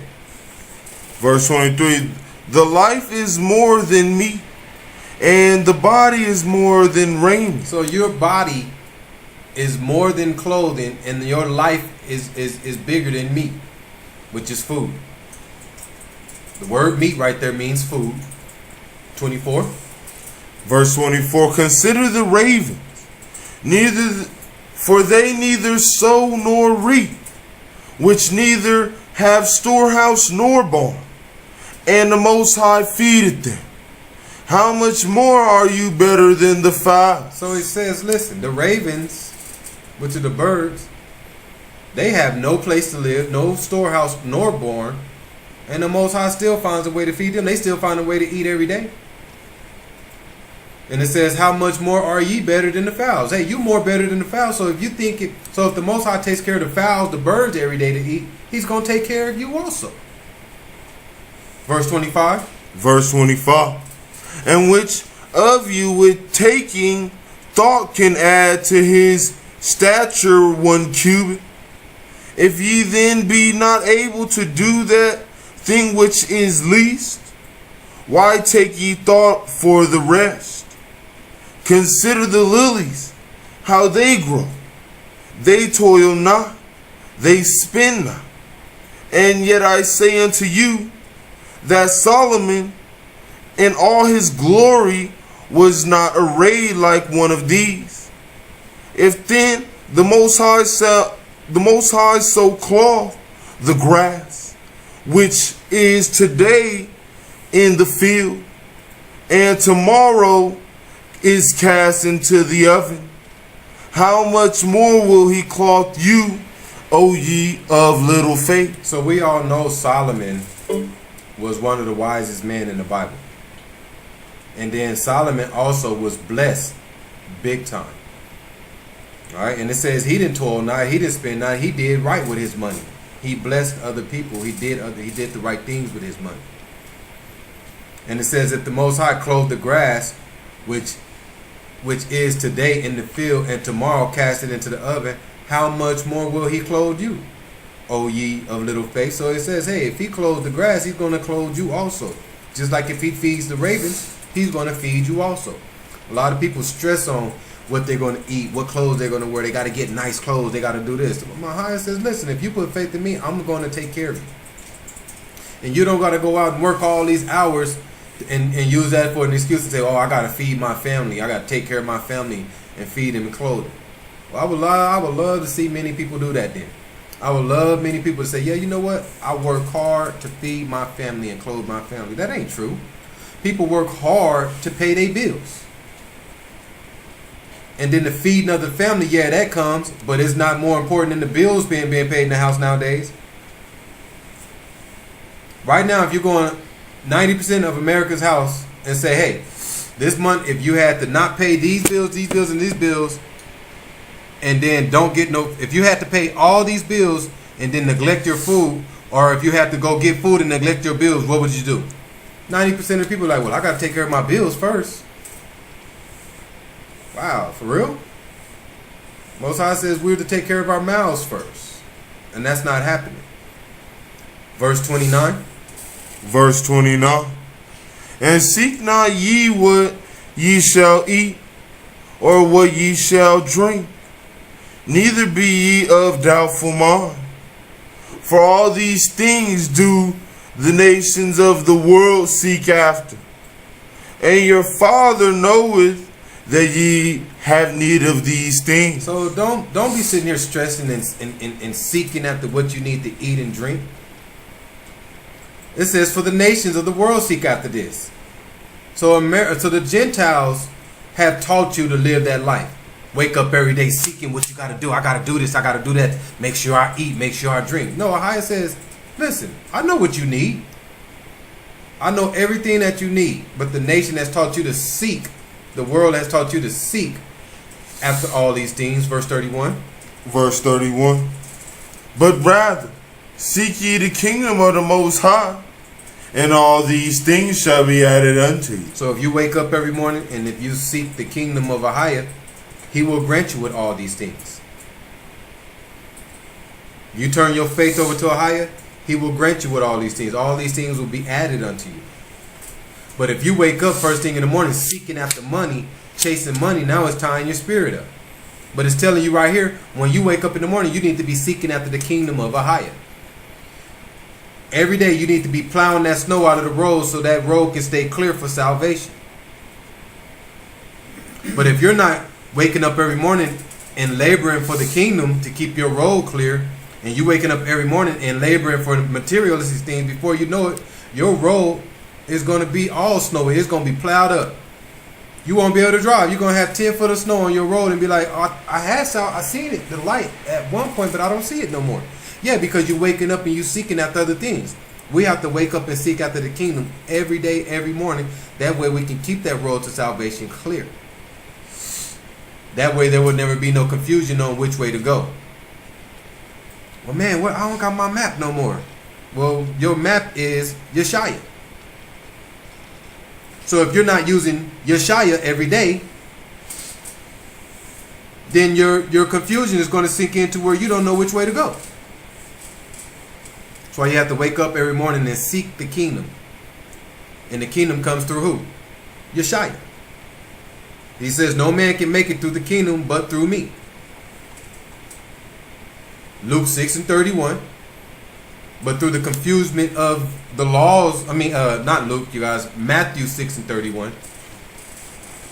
[SPEAKER 3] Verse 23, the life is more than meat, and the body is more than raiment.
[SPEAKER 1] So your body is more than clothing, and your life is bigger than meat, which is food. The word meat right there means food. 24.
[SPEAKER 3] Verse 24, consider the ravens, for they neither sow nor reap, which neither have storehouse nor barn, and the Most High feedeth them. How much more are you better than the fowls?
[SPEAKER 1] So it says, listen, the ravens, which are the birds, they have no place to live, no storehouse nor barn, and the Most High still finds a way to feed them. They still find a way to eat every day. And it says, how much more are ye better than the fowls? Hey, you more better than the fowls. So if you think it, so if the Most High takes care of the fowls, the birds every day to eat, he's going to take care of you also. Verse 25.
[SPEAKER 3] Verse 25. And which of you with taking thought can add to his stature 1 cubit? If ye then be not able to do that thing which is least, why take ye thought for the rest? Consider the lilies, how they grow. They toil not, they spin not. And yet I say unto you that Solomon in all his glory was not arrayed like one of these. If then the Most High so clothe the grass, which is today in the field, and tomorrow is cast into the oven, how much more will he clothe you, O ye of little faith?
[SPEAKER 1] So we all know Solomon was one of the wisest men in the Bible. And then Solomon also was blessed big time. All right, and it says he didn't toil not, he didn't spend not, he did right with his money. He blessed other people. He did the right things with his money. And it says that the Most High clothed the grass, which is today in the field, and tomorrow cast it into the oven. How much more will he clothe you, O ye of little faith? So it says, hey, if he clothes the grass, he's going to clothe you also. Just like if he feeds the ravens, he's going to feed you also. A lot of people stress on what they're going to eat, what clothes they're going to wear. They got to get nice clothes. They got to do this. But my higher says, listen, if you put faith in me, I'm going to take care of you. And you don't got to go out and work all these hours and use that for an excuse to say, oh, I got to feed my family. I got to take care of my family and feed them and clothe them. Well, I would love to see many people do that then. I would love many people to say, yeah, you know what? I work hard to feed my family and clothe my family. That ain't true. People work hard to pay their bills. And then the feeding of the family, yeah, that comes, but it's not more important than the bills being paid in the house nowadays. Right now, if you're going 90% of America's house and say, hey, this month, if you had to not pay these bills, and these bills, and then don't get no, if you had to pay all these bills and then neglect your food, or if you had to go get food and neglect your bills, what would you do? 90% of people are like, well, I got to take care of my bills first. Wow, for real? Most High says we're to take care of our mouths first. And that's not happening. Verse 29.
[SPEAKER 3] Verse 29. And seek not ye what ye shall eat, or what ye shall drink, neither be ye of doubtful mind. For all these things do the nations of the world seek after. And your Father knoweth that ye have need of these things.
[SPEAKER 1] So don't be sitting here stressing and seeking after what you need to eat and drink. It says, for the nations of the world seek after this. So the Gentiles have taught you to live that life. Wake up every day seeking what you got to do. I got to do this. I got to do that. Make sure I eat. Make sure I drink. No, Ahia says, listen, I know what you need. I know everything that you need. But the nation has taught you to seek. The world has taught you to seek after all these things. Verse 31.
[SPEAKER 3] Verse 31. But rather, seek ye the kingdom of the Most High, and all these things shall be added unto you.
[SPEAKER 1] So if you wake up every morning and if you seek the kingdom of Ahia, he will grant you with all these things. You turn your faith over to Ahia, he will grant you with all these things. All these things will be added unto you. But if you wake up first thing in the morning seeking after money, chasing money, now it's tying your spirit up. But it's telling you right here, when you wake up in the morning, you need to be seeking after the kingdom of Ahia. Every day you need to be plowing that snow out of the road so that road can stay clear for salvation. But if you're not waking up every morning and laboring for the kingdom to keep your road clear, and you waking up every morning and laboring for materialistic things, before you know it, your road is going to be all snowy. It's going to be plowed up. You won't be able to drive. You're going to have 10 foot of snow on your road and be like, oh, I seen it, the light at one point, but I don't see it no more. Yeah, because you're waking up and you're seeking after other things. We have to wake up and seek after the kingdom every day, every morning. That way we can keep that road to salvation clear. That way there will never be no confusion on which way to go. Well, man, I don't got my map no more. Well, your map is Yeshaya. So if you're not using Yeshaya every day, then your confusion is going to sink into where you don't know which way to go. That's why you have to wake up every morning and seek the kingdom. And the kingdom comes through who? Yeshaya. He says, no man can make it through the kingdom but through me. Luke 6:31. But through the confusement of the laws, not Luke, you guys, Matthew 6:31.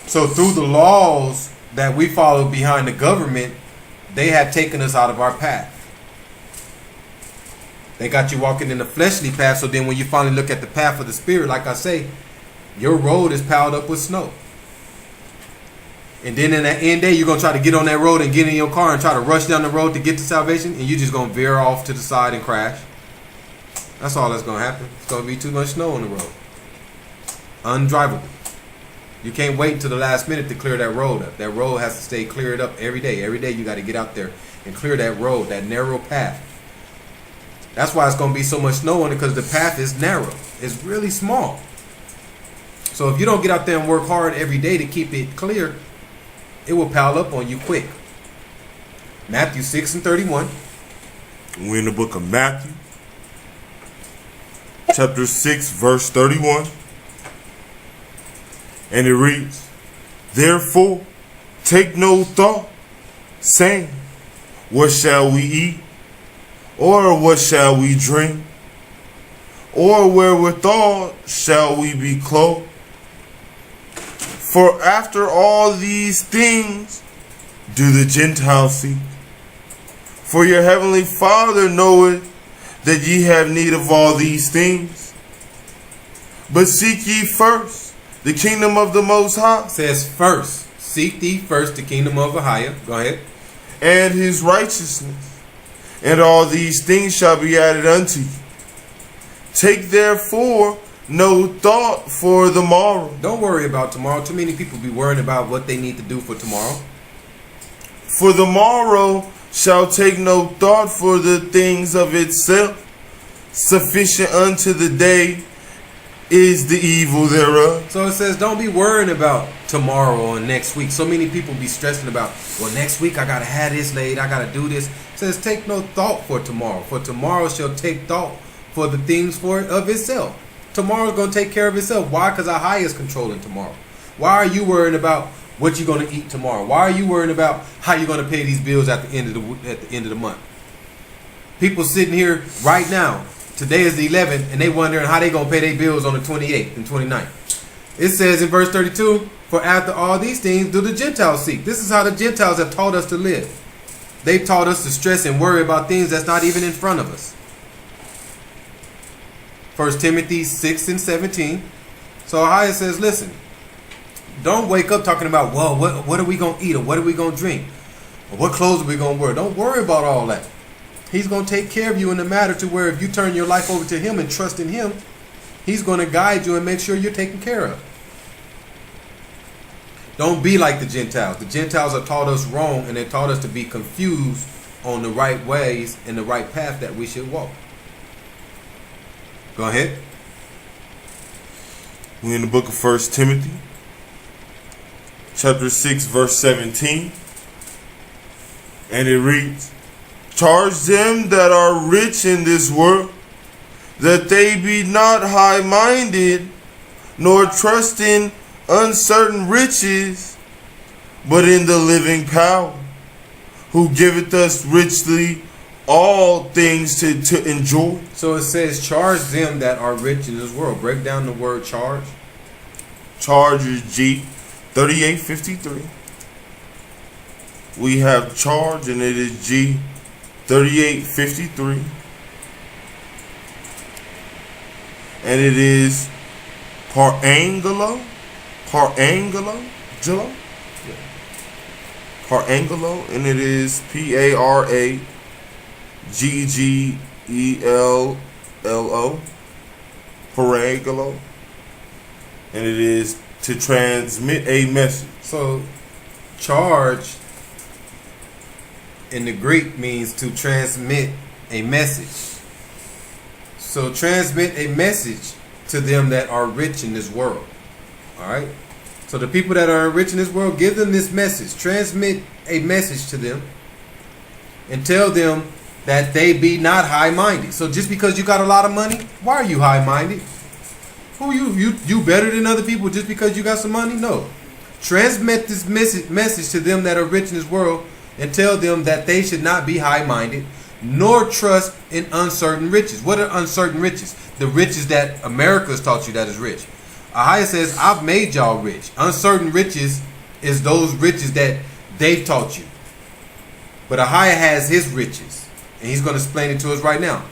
[SPEAKER 1] So through the laws that we follow behind the government, they have taken us out of our path. They got you walking in the fleshly path, so then when you finally look at the path of the spirit, like I say, your road is piled up with snow. And then in that end day, you're going to try to get on that road and get in your car and try to rush down the road to get to salvation, and you're just going to veer off to the side and crash. That's all that's going to happen. It's going to be too much snow on the road. Undrivable. You can't wait until the last minute to clear that road up. That road has to stay cleared up every day. Every day you got to get out there and clear that road, that narrow path. That's why it's going to be so much snow on it, because the path is narrow. It's really small. So if you don't get out there and work hard every day to keep it clear, it will pile up on you quick. Matthew 6:31.
[SPEAKER 3] We're in the book of Matthew, chapter 6, verse 31. And it reads, therefore, take no thought, saying, what shall we eat? Or what shall we drink? Or wherewithal shall we be clothed? For after all these things do the Gentiles seek. For your heavenly Father knoweth that ye have need of all these things. But seek ye first the kingdom of the Most High.
[SPEAKER 1] It says first, seek thee first the kingdom of the higher. Go ahead.
[SPEAKER 3] And his righteousness. And all these things shall be added unto you. Take therefore no thought for the morrow.
[SPEAKER 1] Don't worry about tomorrow. Too many people be worrying about what they need to do for tomorrow.
[SPEAKER 3] For the morrow shall take no thought for the things of itself. Sufficient unto the day is the evil thereof.
[SPEAKER 1] So it says don't be worrying about tomorrow or next week. So many people be stressing about, well, next week I got to have this laid. I got to do this. It says take no thought for tomorrow. For tomorrow shall take thought for the things of itself. Tomorrow's going to take care of itself. Why? Because our high is controlling tomorrow. Why are you worrying about what you're going to eat tomorrow? Why are you worrying about how you're going to pay these bills at the end of the month? People sitting here right now. Today is the 11th, and they wondering how they going to pay their bills on the 28th and 29th. It says in verse 32, for after all these things do the Gentiles seek. This is how the Gentiles have taught us to live. They've taught us to stress and worry about things that's not even in front of us. 1 Timothy 6:17. So Ahia says, listen, don't wake up talking about, well, what are we going to eat, or what are we going to drink, or what clothes are we going to wear. Don't worry about all that. He's going to take care of you in the matter to where if you turn your life over to him and trust in him, he's going to guide you and make sure you're taken care of. Don't be like the Gentiles. The Gentiles have taught us wrong, and they taught us to be confused on the right ways and the right path that we should walk. Go ahead.
[SPEAKER 3] We're in the book of 1 Timothy, chapter 6, verse 17. And it reads, charge them that are rich in this world, that they be not high-minded, nor trust in uncertain riches, but in the living power, who giveth us richly all things to enjoy.
[SPEAKER 1] So it says, charge them that are rich in this world. Break down the word charge.
[SPEAKER 3] Charge is G 3853. We have charge, and it is G 3853. And it is parangelo, and it is PARAGGELLO, parangelo, and it is to transmit a message.
[SPEAKER 1] So charge in the Greek means to transmit a message. So transmit a message to them that are rich in this world. All right. So the people that are rich in this world, give them this message. Transmit a message to them and tell them that they be not high-minded. So just because you got a lot of money, why are you high-minded? Who you better than other people just because you got some money? No. transmit this message to them that are rich in this world, and tell them that they should not be high-minded, nor trust in uncertain riches. What are uncertain riches? The riches that America has taught you that is rich. Ahia says, I've made y'all rich. Uncertain riches is those riches that they've taught you. But Ahia has his riches, and he's going to explain it to us right now.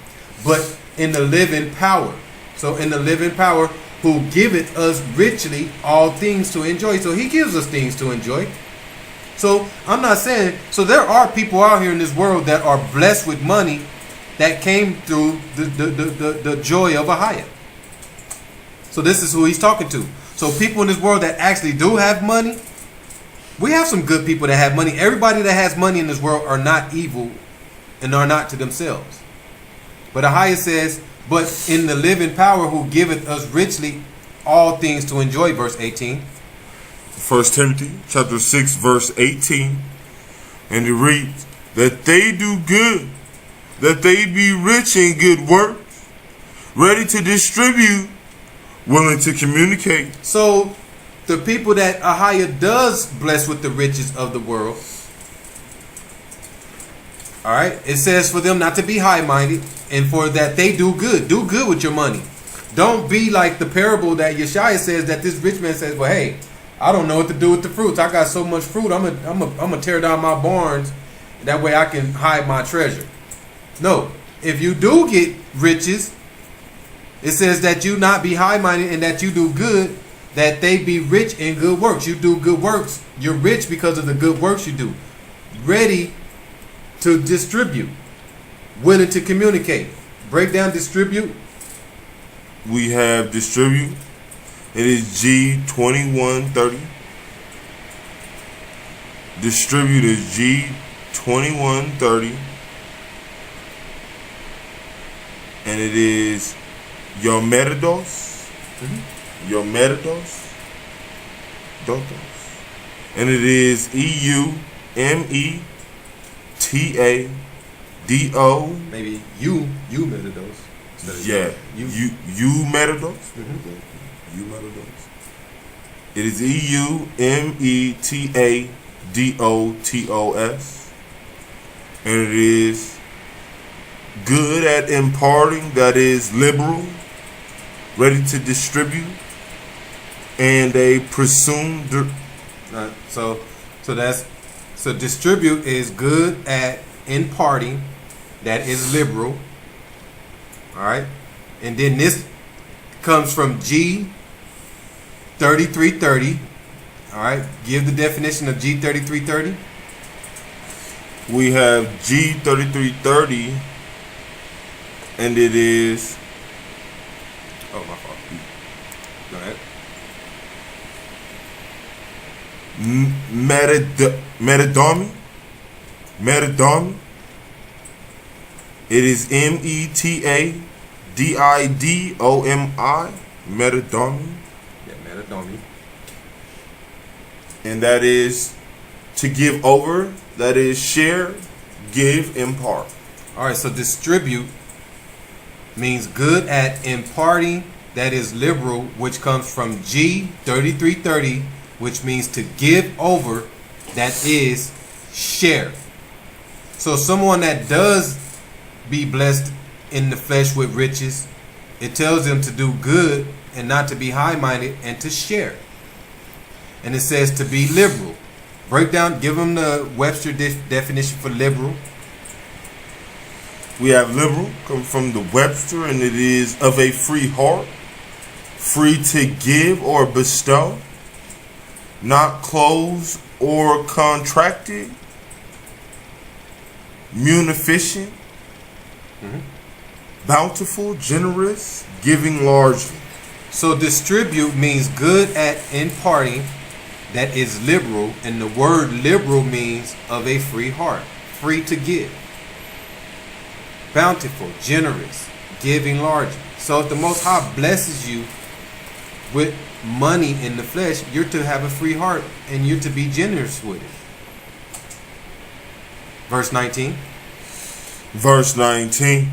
[SPEAKER 1] But in the living power. So in the living power, who giveth us richly all things to enjoy. So he gives us things to enjoy. So I'm not saying, so there are people out here in this world that are blessed with money that came through the joy of Ahia. So this is who he's talking to. So people in this world that actually do have money, we have some good people that have money. Everybody that has money in this world are not evil and are not to themselves. But Ahia says, but in the living power who giveth us richly all things to enjoy, verse 18.
[SPEAKER 3] 1 Timothy chapter 6 verse 18, and it reads, that they do good, that they be rich in good works, ready to distribute, willing to communicate.
[SPEAKER 1] So the people that Ahia does bless with the riches of the world, all right, it says for them not to be high-minded, and for that they do good. Do good with your money. Don't be like the parable that Yeshaya says, that this rich man says, well, hey, I don't know what to do with the fruits. I got so much fruit. I'm gonna tear down my barns. That way I can hide my treasure. No, if you do get riches, it says that you not be high-minded and that you do good, that they be rich in good works. You do good works. You're rich because of the good works you do. Ready to distribute. Willing to communicate. Break down distribute.
[SPEAKER 3] We have distribute. It is G2130. Distribute is G2130. And it is Yomeridos. Yomeridos. Dotos. And it is EUMETADO.
[SPEAKER 1] Maybe you method those.
[SPEAKER 3] Yeah.
[SPEAKER 1] You.
[SPEAKER 3] Metados. You Metados. It is EUMETADOTOS. And it is good at imparting, that is liberal, ready to distribute, and a presumed.
[SPEAKER 1] So distribute is good at imparting, that is liberal. All right, and then this comes from G3330. All right, give the definition of G3330.
[SPEAKER 3] We have G3330, and it is.
[SPEAKER 1] Oh, my fault. Go ahead.
[SPEAKER 3] Metadomi. It is METADIDOMI. Metadomi.
[SPEAKER 1] Yeah, metadomi.
[SPEAKER 3] And that is to give over, that is share, give, impart.
[SPEAKER 1] All right, so distribute means good at imparting, that is liberal, which comes from G3330, which means to give over, that is share. So someone that does be blessed in the flesh with riches, it tells them to do good and not to be high-minded and to share. And it says to be liberal. Break down, give them the Webster definition for liberal.
[SPEAKER 3] We have liberal, come from the Webster, and it is of a free heart, free to give or bestow, not closed or contracted, munificent, bountiful, generous, giving largely.
[SPEAKER 1] So distribute means good at imparting, that is liberal, and the word liberal means of a free heart, free to give. Bountiful, generous, giving largely. So if the Most High blesses you with money in the flesh, you're to have a free heart and you're to be generous with it. Verse 19.
[SPEAKER 3] Verse 19.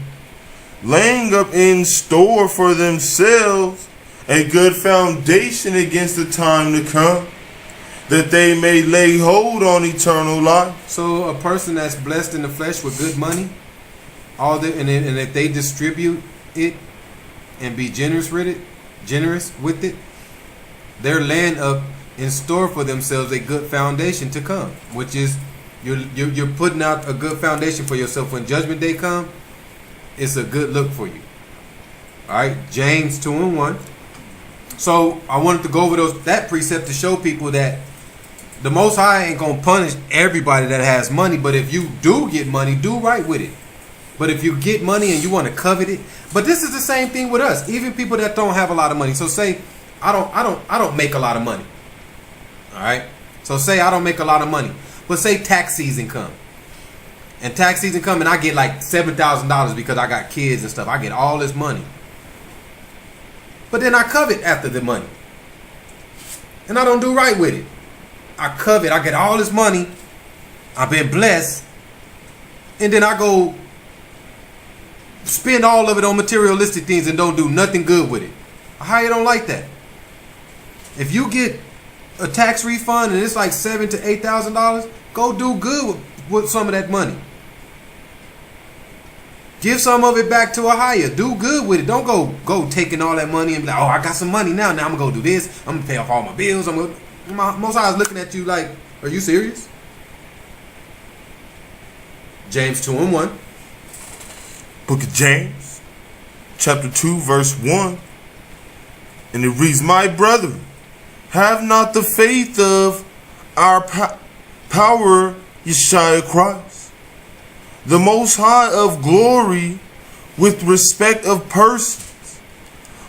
[SPEAKER 3] Laying up in store for themselves a good foundation against the time to come, that they may lay hold on eternal life.
[SPEAKER 1] So a person that's blessed in the flesh with good money, and if they distribute it and be generous with it, they're laying up in store for themselves a good foundation to come, which is you're putting out a good foundation for yourself. When judgment day come, it's a good look for you. All right, James 2:1. So I wanted to go over that precept to show people that the Most High ain't gonna punish everybody that has money, but if you do get money, do right with it. But if you get money and you want to covet it, but this is the same thing with us. Even people that don't have a lot of money. So say I don't make a lot of money. All right. So say I don't make a lot of money, but say tax season come, and I get like $7,000 because I got kids and stuff. I get all this money, but then I covet after the money, and I don't do right with it. I covet. I get all this money. I've been blessed. And then I go spend all of it on materialistic things and don't do nothing good with it. How you don't like that? If you get a tax refund and it's like $7,000 to $8,000, go do good with some of that money. Give some of it back to a higher. Do good with it. Don't go taking all that money and be like, oh, I got some money now. Now I'm going to go do this. I'm going to pay off all my bills. Most High is looking at you like, are you serious? James 2:1.
[SPEAKER 3] Book of James, chapter 2, verse 1. And it reads, my brethren, have not the faith of our power, Yeshua Christ, the Most High of glory, with respect of persons.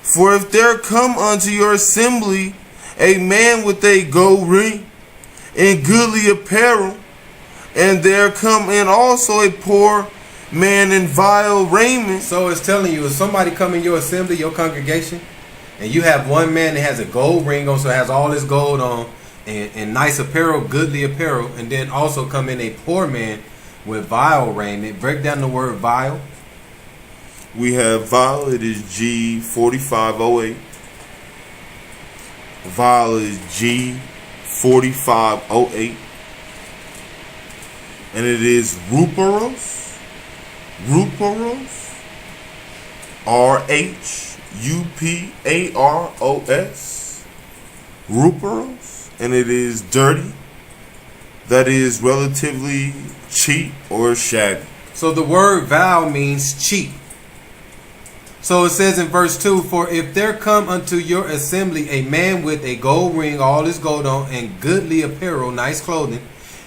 [SPEAKER 3] For if there come unto your assembly a man with a gold ring and goodly apparel, and there come in also a poor man in vile raiment.
[SPEAKER 1] So it's telling you, if somebody come in your assembly, your congregation, and you have one man that has a gold ring on, so has all this gold on, and nice apparel, goodly apparel, and then also come in a poor man with vile raiment. Break down the word vile.
[SPEAKER 3] We have vile, it is G4508. Vile is G4508. And it is ruperos. Ruperos. RHUPAROS. Ruperos. And it is dirty. That is relatively cheap or shabby.
[SPEAKER 1] So the word vile means cheap. So it says in verse 2, for if there come unto your assembly a man with a gold ring, all his gold on, and goodly apparel, nice clothing,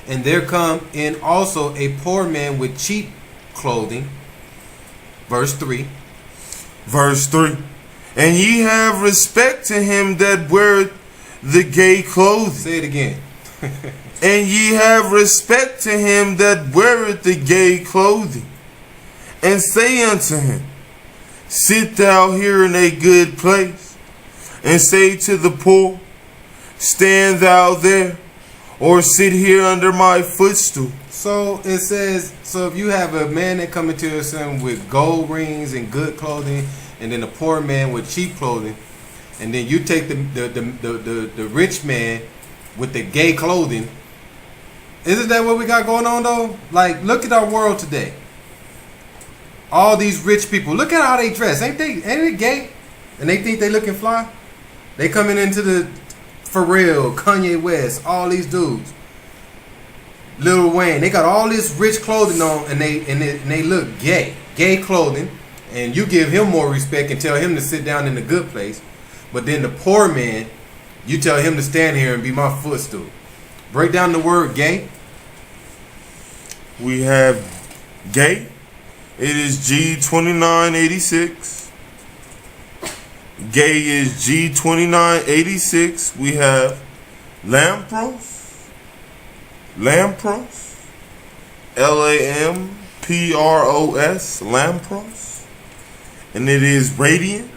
[SPEAKER 1] and there come in also a poor man with cheap clothing. Verse 3.
[SPEAKER 3] Verse 3. And ye have respect to him that weareth the gay clothing.
[SPEAKER 1] Say it again.
[SPEAKER 3] And ye have respect to him that weareth the gay clothing. And say unto him, sit thou here in a good place. And say to the poor, stand thou there, or sit here under my footstool.
[SPEAKER 1] So it says, so if you have a man that come into your son with gold rings and good clothing, and then a poor man with cheap clothing, and then you take the rich man with the gay clothing, isn't that what we got going on though? Like, look at our world today. All these rich people, look at how they dress. Ain't they gay? And they think they looking fly? They coming into the Pharrell, Kanye West, all these dudes. Lil Wayne, they got all this rich clothing on, and they look gay. Gay clothing, and you give him more respect and tell him to sit down in the good place. But then the poor man, you tell him to stand here and be my footstool. Break down the word gay.
[SPEAKER 3] We have gay. It is G2986. Gay is G2986. We have Lampros. Lampros. Lampros. Lampros. And it is radiant.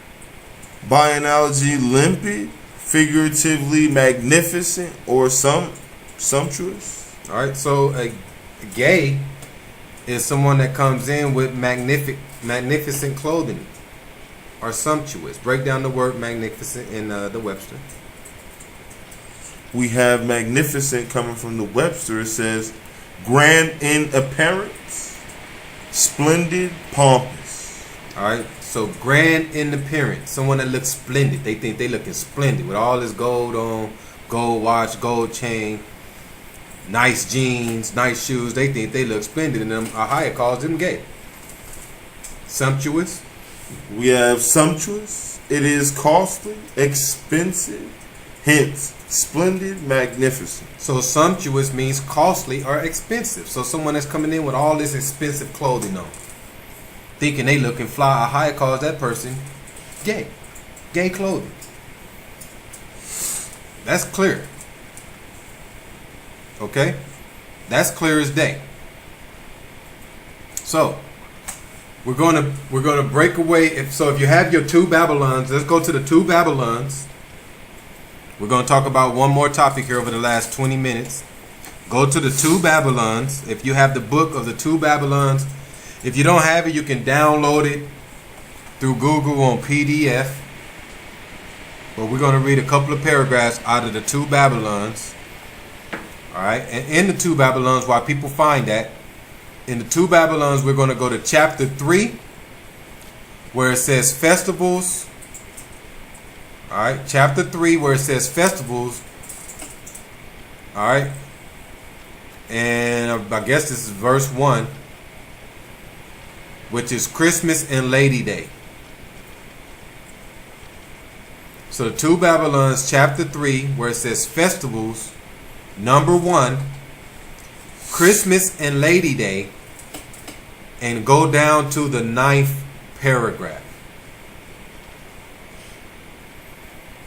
[SPEAKER 3] By analogy, limpid. Figuratively magnificent or sumptuous.
[SPEAKER 1] Alright, so a gay is someone that comes in with magnificent clothing or sumptuous. Break down the word magnificent in the Webster.
[SPEAKER 3] we have magnificent coming from the Webster. It says grand in appearance, splendid, pompous.
[SPEAKER 1] All right. So grand in appearance, someone that looks splendid. They think they looking splendid with all this gold on, gold watch, gold chain, nice jeans, nice shoes. They think they look splendid, and Ahia calls them gay. Sumptuous.
[SPEAKER 3] We have sumptuous. It is costly, expensive, hence splendid, magnificent.
[SPEAKER 1] So sumptuous means costly or expensive. So someone that's coming in with all this expensive clothing on, thinking they looking fly, Ahia calls that person gay. Gay clothing. That's clear. Okay? That's clear as day. So we're gonna break away. If you have your two Babylons, let's go to the two Babylons. We're gonna talk about one more topic here over the last 20 minutes. Go to the two Babylons. If you have the book of the two Babylons, if you don't have it, you can download it through Google on PDF. But we're gonna read a couple of paragraphs out of the two Babylons. All right, and in the two Babylons, while people find that, in the two Babylons, we're going to go to chapter 3, where it says festivals. All right, chapter 3, where it says festivals. All right, and I guess this is verse 1, which is Christmas and Lady Day. So the two Babylons, chapter 3, where it says festivals, number 1, Christmas and Lady Day, and go down to the 9th paragraph.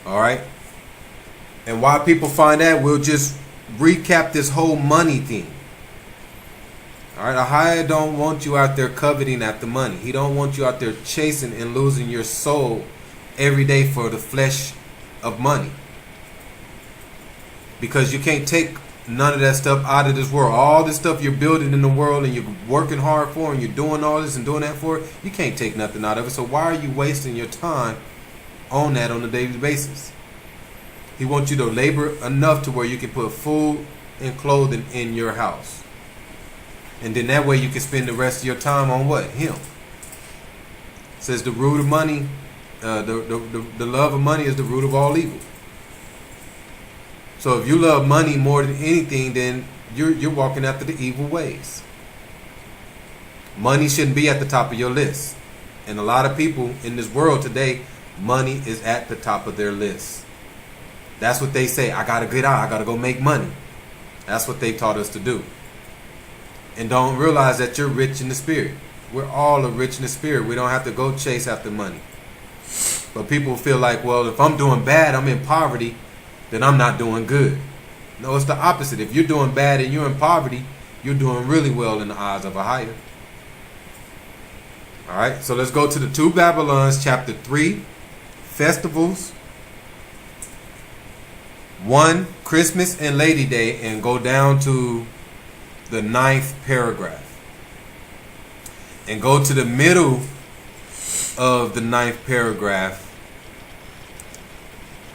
[SPEAKER 1] All right. And while people find that, we'll just recap this whole money thing. All right. Ahia don't want you out there coveting after money. He don't want you out there chasing and losing your soul every day for the flesh of money. Because you can't take none of that stuff out of this world. All this stuff you're building in the world and you're working hard for and you're doing all this and doing that for, you can't take nothing out of it. So why are you wasting your time on that on a daily basis? He wants you to labor enough to where you can put food and clothing in your house. And then that way you can spend the rest of your time on what? Him. It says the root of money, the love of money is the root of all evil. So if you love money more than anything, then you're walking after the evil ways. Money shouldn't be at the top of your list. And a lot of people in this world today, money is at the top of their list. That's what they say. I gotta get out. I gotta go make money. That's what they taught us to do. And don't realize that you're rich in the spirit. We're all rich in the spirit. We don't have to go chase after money. But people feel like, well, if I'm doing bad, I'm in poverty, then I'm not doing good. No, it's the opposite. If you're doing bad and you're in poverty, you're doing really well in the eyes of Ahia. All right, so let's go to the two Babylons, chapter 3, festivals. 1, Christmas and Lady Day, and go down to the 9th paragraph. And go to the middle of the 9th paragraph,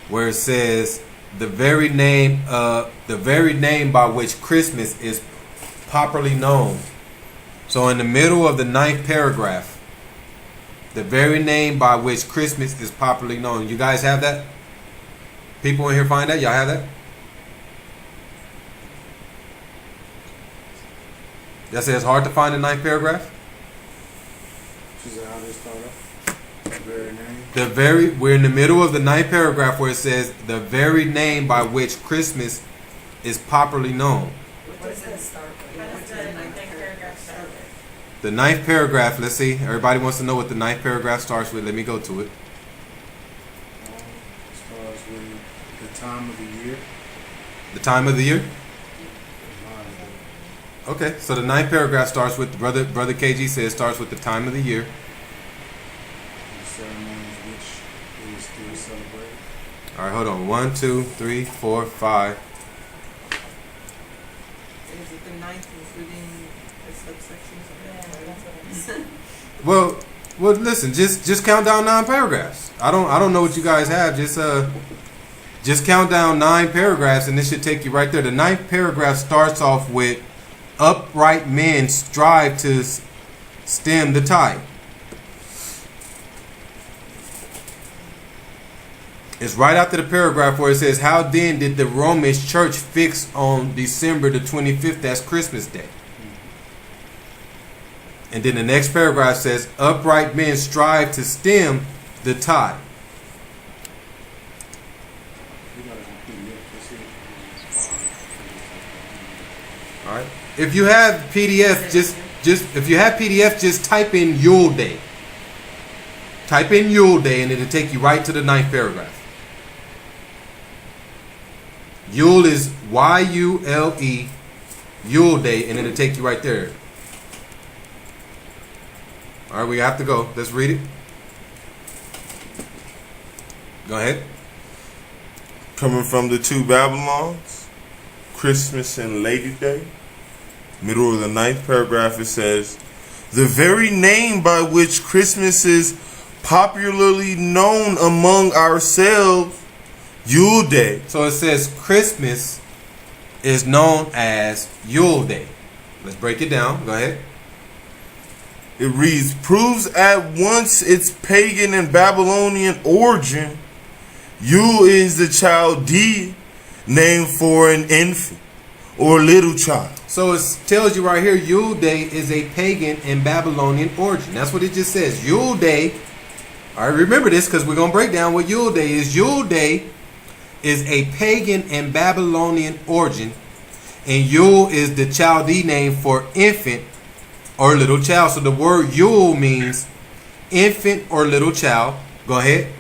[SPEAKER 1] where it says, the very name by which Christmas is properly known. So in the middle of the 9th paragraph, the very name by which Christmas is popularly known. You guys have that? People in here find that? Y'all have that? Y'all say it's hard to find the 9th paragraph?
[SPEAKER 4] She said, how they start off? The very name?
[SPEAKER 1] We're in the middle of the 9th paragraph where it says the very name by which Christmas is popularly known.
[SPEAKER 5] What does it start with? How does the ninth paragraph start with?
[SPEAKER 1] The 9th paragraph, let's see. Everybody wants to know what the 9th paragraph starts with. Let me go to it.
[SPEAKER 4] Starts with the time of the year.
[SPEAKER 1] The time of the year?
[SPEAKER 4] Mine,
[SPEAKER 1] Okay, so the 9th paragraph starts with, Brother KG says, starts with the time of the year.
[SPEAKER 4] the ceremonies which is still celebrated.
[SPEAKER 1] All right, hold on. 1, 2, 3, 4, 5.
[SPEAKER 5] Is it the ninth including the subsections? Yeah, that's what I'm saying.
[SPEAKER 1] Well, Well, listen, just count down 9 paragraphs. I don't know what you guys have. Just count down 9 paragraphs and this should take you right there. The 9th paragraph starts off with upright men strive to stem the tide. It's right after the paragraph where it says, how then did the Roman church fix on December the 25th as Christmas Day? And then the next paragraph says, upright men strive to stem the tide.
[SPEAKER 4] We gotta have PDF to see it.
[SPEAKER 1] All right. If you have PDF, just type in Yule Day. Type in Yule Day and it'll take you right to the 9th paragraph. Yule is Y-U-L-E, Yule Day, and it'll take you right there. All right, we have to go. Let's read it. Go ahead.
[SPEAKER 3] Coming from the 2 Babylons, Christmas and Lady Day. Middle of the 9th paragraph, it says, the very name by which Christmas is popularly known among ourselves, Yule Day.
[SPEAKER 1] So it says Christmas is known as Yule Day. Let's break it down. Go ahead.
[SPEAKER 3] It reads, proves at once its pagan and Babylonian origin. Yule is the Chaldean name for an infant or little child.
[SPEAKER 1] So it tells you right here, Yule Day is a pagan and Babylonian origin. That's what it just says. Yule Day. All right, remember this because we're going to break down what Yule Day is. Yule Day is a pagan and Babylonian origin. And Yule is the Chaldean name for infant or little child. So the word Yule means infant or little child. Go ahead.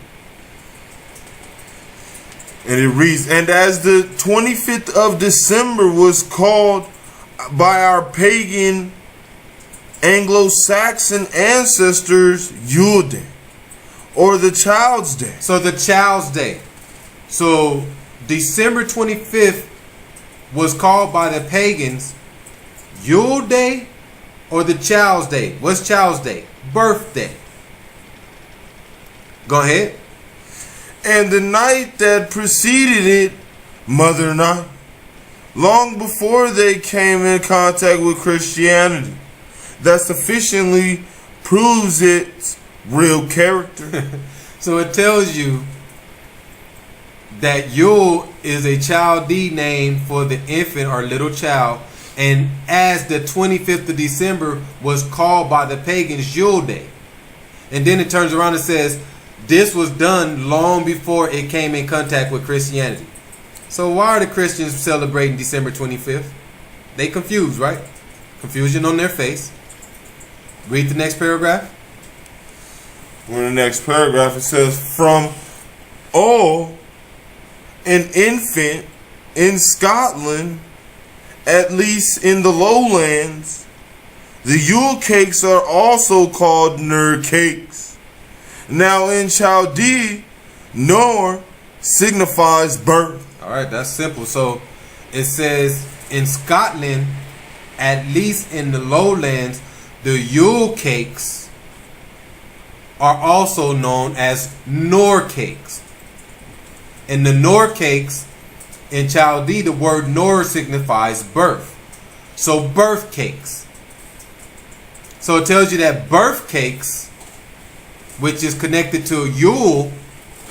[SPEAKER 3] And it reads, and as the 25th of December was called by our pagan Anglo-Saxon ancestors Yule Day, or the Child's Day.
[SPEAKER 1] So the Child's Day. So December 25th was called by the pagans Yule Day or the Child's Day. What's Child's Day? Birthday. Go ahead.
[SPEAKER 3] And the night that preceded it, Mother Night, long before they came in contact with Christianity, that sufficiently proves its real character.
[SPEAKER 1] So it tells you that Yule is a Chaldean name for the infant or little child, and as the 25th of December was called by the pagans Yule Day. And then it turns around and says this was done long before it came in contact with Christianity. So why are the Christians celebrating December 25th? They confused, right? Confusion on their face. Read the next paragraph.
[SPEAKER 3] In the next paragraph it says, from all an infant in Scotland, at least in the lowlands, the Yule cakes are also called Ner cakes. Now in Chaldee, Nor signifies birth.
[SPEAKER 1] All right, that's simple. So it says in Scotland, at least in the lowlands, the Yule cakes are also known as Nor cakes. And the Nor cakes in Chaldee, the word Nor signifies birth. So birth cakes. So it tells you that birth cakes, which is connected to Yule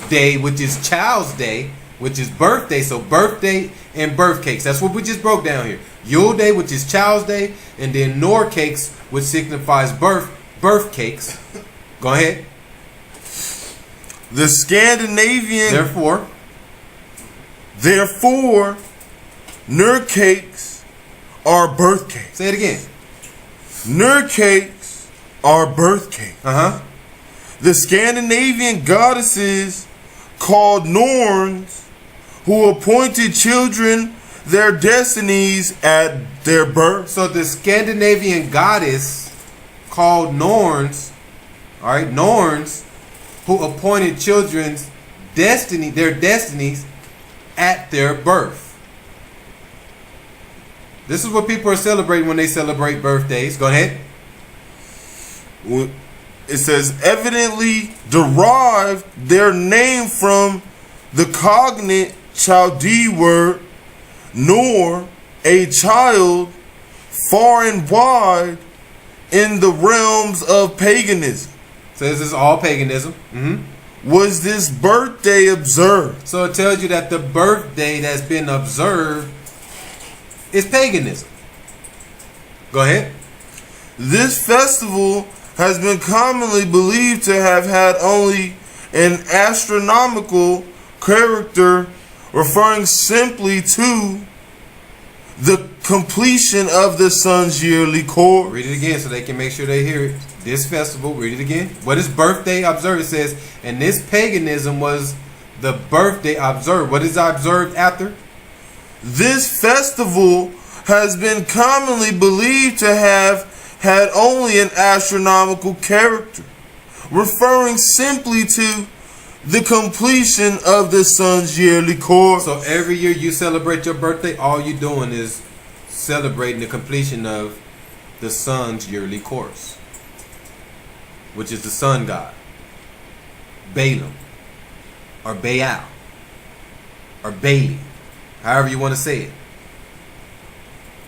[SPEAKER 1] Day, which is Child's Day, which is birthday. So birthday and birth cakes. That's what we just broke down here. Yule Day, which is Child's Day, and then Nor cakes, which signifies birth cakes. Go ahead.
[SPEAKER 3] The Scandinavian, therefore, Ner cakes are birth cakes.
[SPEAKER 1] Say it again.
[SPEAKER 3] Ner cakes are birth cakes. The Scandinavian goddesses called Norns, who appointed children their destinies at their birth.
[SPEAKER 1] So the Scandinavian goddess called Norns, all right, Norns, who appointed children's destiny, their destinies at their birth. This is what people are celebrating when they celebrate birthdays. Go ahead.
[SPEAKER 3] It says, evidently derived their name from the cognate Chaldee word, nor a child far and wide in the realms of paganism.
[SPEAKER 1] So this is all paganism.
[SPEAKER 3] Was this birthday observed?
[SPEAKER 1] So it tells you that the birthday that's been observed is paganism. Go ahead.
[SPEAKER 3] This festival has been commonly believed to have had only an astronomical character, referring simply to the completion of the sun's yearly course.
[SPEAKER 1] Read it again so they can make sure they hear it. This festival, read it again. What is birthday observed? It says, and this paganism was the birthday observed. What is observed after?
[SPEAKER 3] This festival has been commonly believed to have had only an astronomical character, referring simply to the completion of the sun's yearly course.
[SPEAKER 1] So every year you celebrate your birthday, all you're doing is celebrating the completion of the sun's yearly course, which is the sun god, Balaam, or Baal, or Bailey, however you want to say it.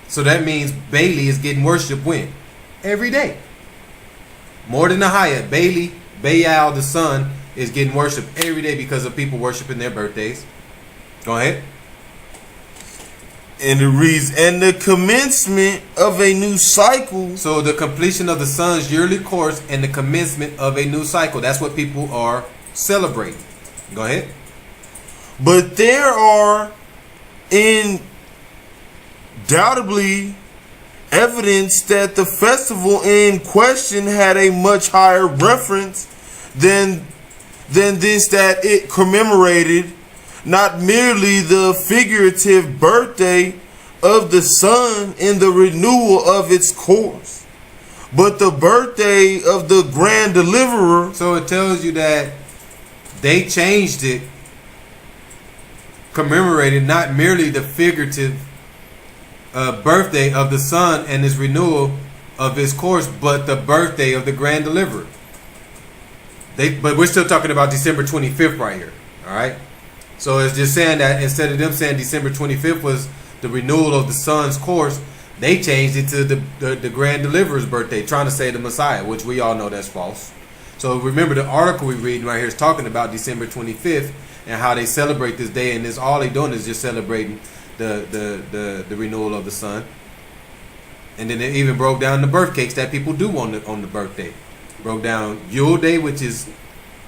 [SPEAKER 1] So that means Bailey is getting worshipped when? Every day. More than the Ahia, Bailey, Baal, the sun, is getting worshipped every day because of people worshiping their birthdays. Go ahead.
[SPEAKER 3] And it reads, and the commencement of a new cycle.
[SPEAKER 1] So the completion of the sun's yearly course and the commencement of a new cycle. That's what people are celebrating. Go ahead.
[SPEAKER 3] But there are undoubtedly evidence that the festival in question had a much higher reference than this, that it commemorated not merely the figurative birthday of the sun in the renewal of its course, but the birthday of the grand deliverer.
[SPEAKER 1] So it tells you that they changed it, commemorating not merely the figurative birthday of the sun and its renewal of its course, but the birthday of the grand deliverer. But we're still talking about December 25th right here. All right. So it's just saying that instead of them saying December 25th was the renewal of the sun's course, they changed it to the grand deliverer's birthday, trying to say the Messiah, which we all know that's false. So remember, the article we read right here is talking about December 25th and how they celebrate this day, and this all they doing is just celebrating the renewal of the sun. And then they even broke down the birth cakes that people do on the birthday. Broke down Yule Day, which is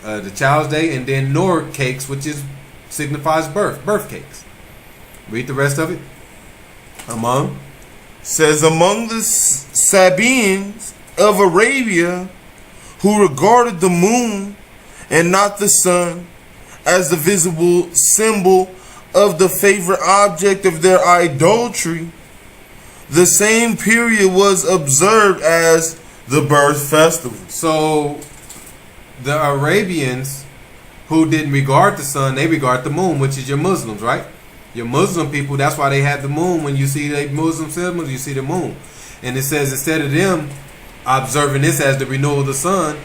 [SPEAKER 1] the child's day, and then Nor cakes, which signifies birth cakes. Read the rest of it.
[SPEAKER 3] Says among the Sabaeans of Arabia, who regarded the moon and not the sun as the visible symbol of the favorite object of their idolatry, the same period was observed as the birth festival.
[SPEAKER 1] So the Arabians, who didn't regard the sun, they regard the moon, which is your Muslims, right? Your Muslim people, that's why they have the moon. When you see the Muslim symbols, you see the moon. And it says instead of them observing this as the renewal of the sun,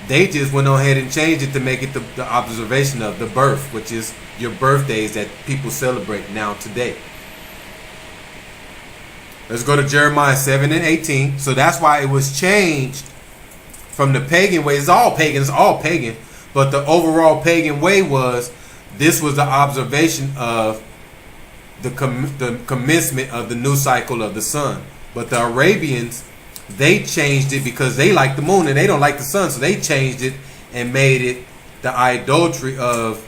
[SPEAKER 1] they just went on ahead and changed it to make it the observation of the birth, which is your birthdays that people celebrate now today. Let's go to Jeremiah 7 and 18. So that's why it was changed from the pagan way. It's all pagan. But the overall pagan way was, this was the observation of the commencement of the new cycle of the sun. But the Arabians, they changed it because they like the moon and they don't like the sun. So they changed it and made it the idolatry of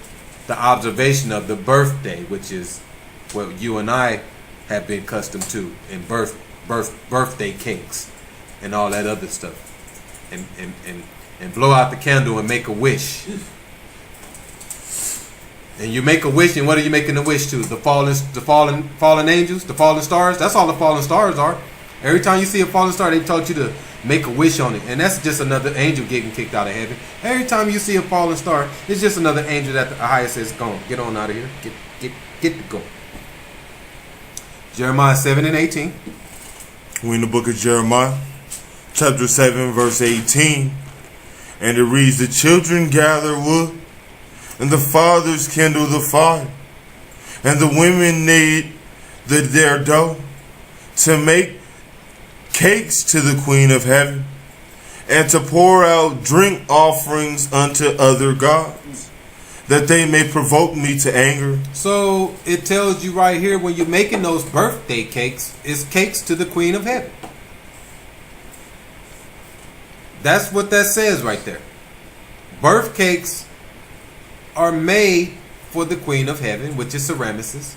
[SPEAKER 1] the observation of the birthday, which is what you and I have been accustomed to in birthday cakes and all that other stuff. And blow out the candle and make a wish. And you make a wish, and what are you making a wish to? The fallen angels, the fallen stars. That's all the fallen stars are. Every time you see a fallen star, they taught you to make a wish on it, and that's just another angel getting kicked out of heaven. Every time you see a fallen star, it's just another angel that the Ahia says, "Go on, get on out of here, get to go." Jeremiah 7 and 18.
[SPEAKER 3] We're in the book of Jeremiah, chapter 7, verse 18, and it reads, "The children gather wood, and the fathers kindle the fire, And the women kneaded their dough to make cakes to the Queen of Heaven, and to pour out drink offerings unto other gods, that they may provoke me to anger.
[SPEAKER 1] So it tells you right here, when you're making those birthday cakes, it's cakes to the Queen of Heaven. That's what that says right there. Birth cakes are made for the Queen of Heaven, which is Semiramis.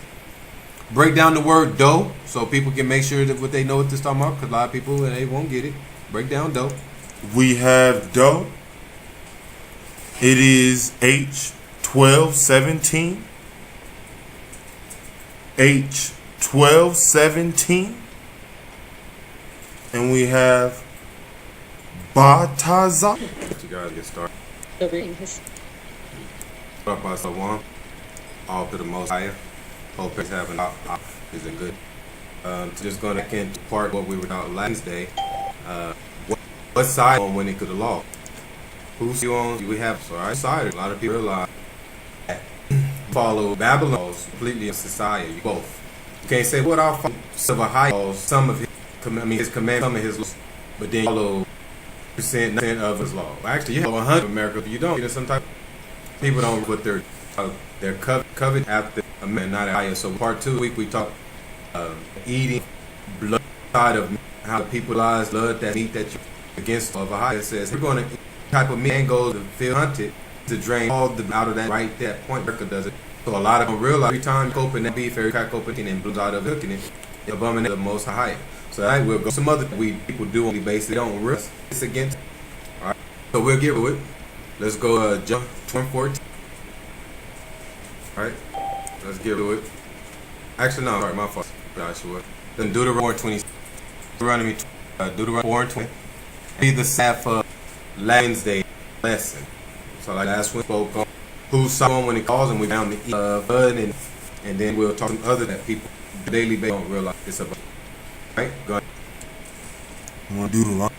[SPEAKER 1] Break down the word dough so people can make sure that what they know what this talking about, because a lot of people they won't get it. Break down dough.
[SPEAKER 3] We have dough. It is H1217. H1217. And we have Bataza.
[SPEAKER 1] Let you guys get started.
[SPEAKER 2] The reading his
[SPEAKER 1] Up by Sawan. All to the Most High. Hope it's having is a good. Just going to get into part what we were talking last day. What side on winning to the law? Who's you on? We have so I decided. A lot of people realize that follow Babylon's completely in society. You both. You can't say what I'll follow some of some of his his command, some of his laws, but then follow percent of his law. Well, actually, you have 100 of America. If you don't, some type people don't put their covered after amendment, not higher. So part 2 week we talk eating blood side of how the people lies blood that meat that you against of a higher says we're going to eat type of meat and go to field hunted to drain all the out of that right there point. America does it. So a lot of them realize every time you open that beef, every crack open and blood out of cooking it, the abomination of the Most High. So that we'll go some other people do only basically don't realize it's against. All right. So we'll get with it. Let's go John 14. All right. Let's get to it. Actually, no. Sorry, my fault. Joshua. Then Deuteronomy 20. Deuteronomy 4:20. Be the Sabbath Lamb's Day lesson. So like last one spoke on who's someone when he calls and we down to eat blood and then we'll talk to other that people daily basis don't realize it's about. Right? Go ahead.
[SPEAKER 3] Deuteronomy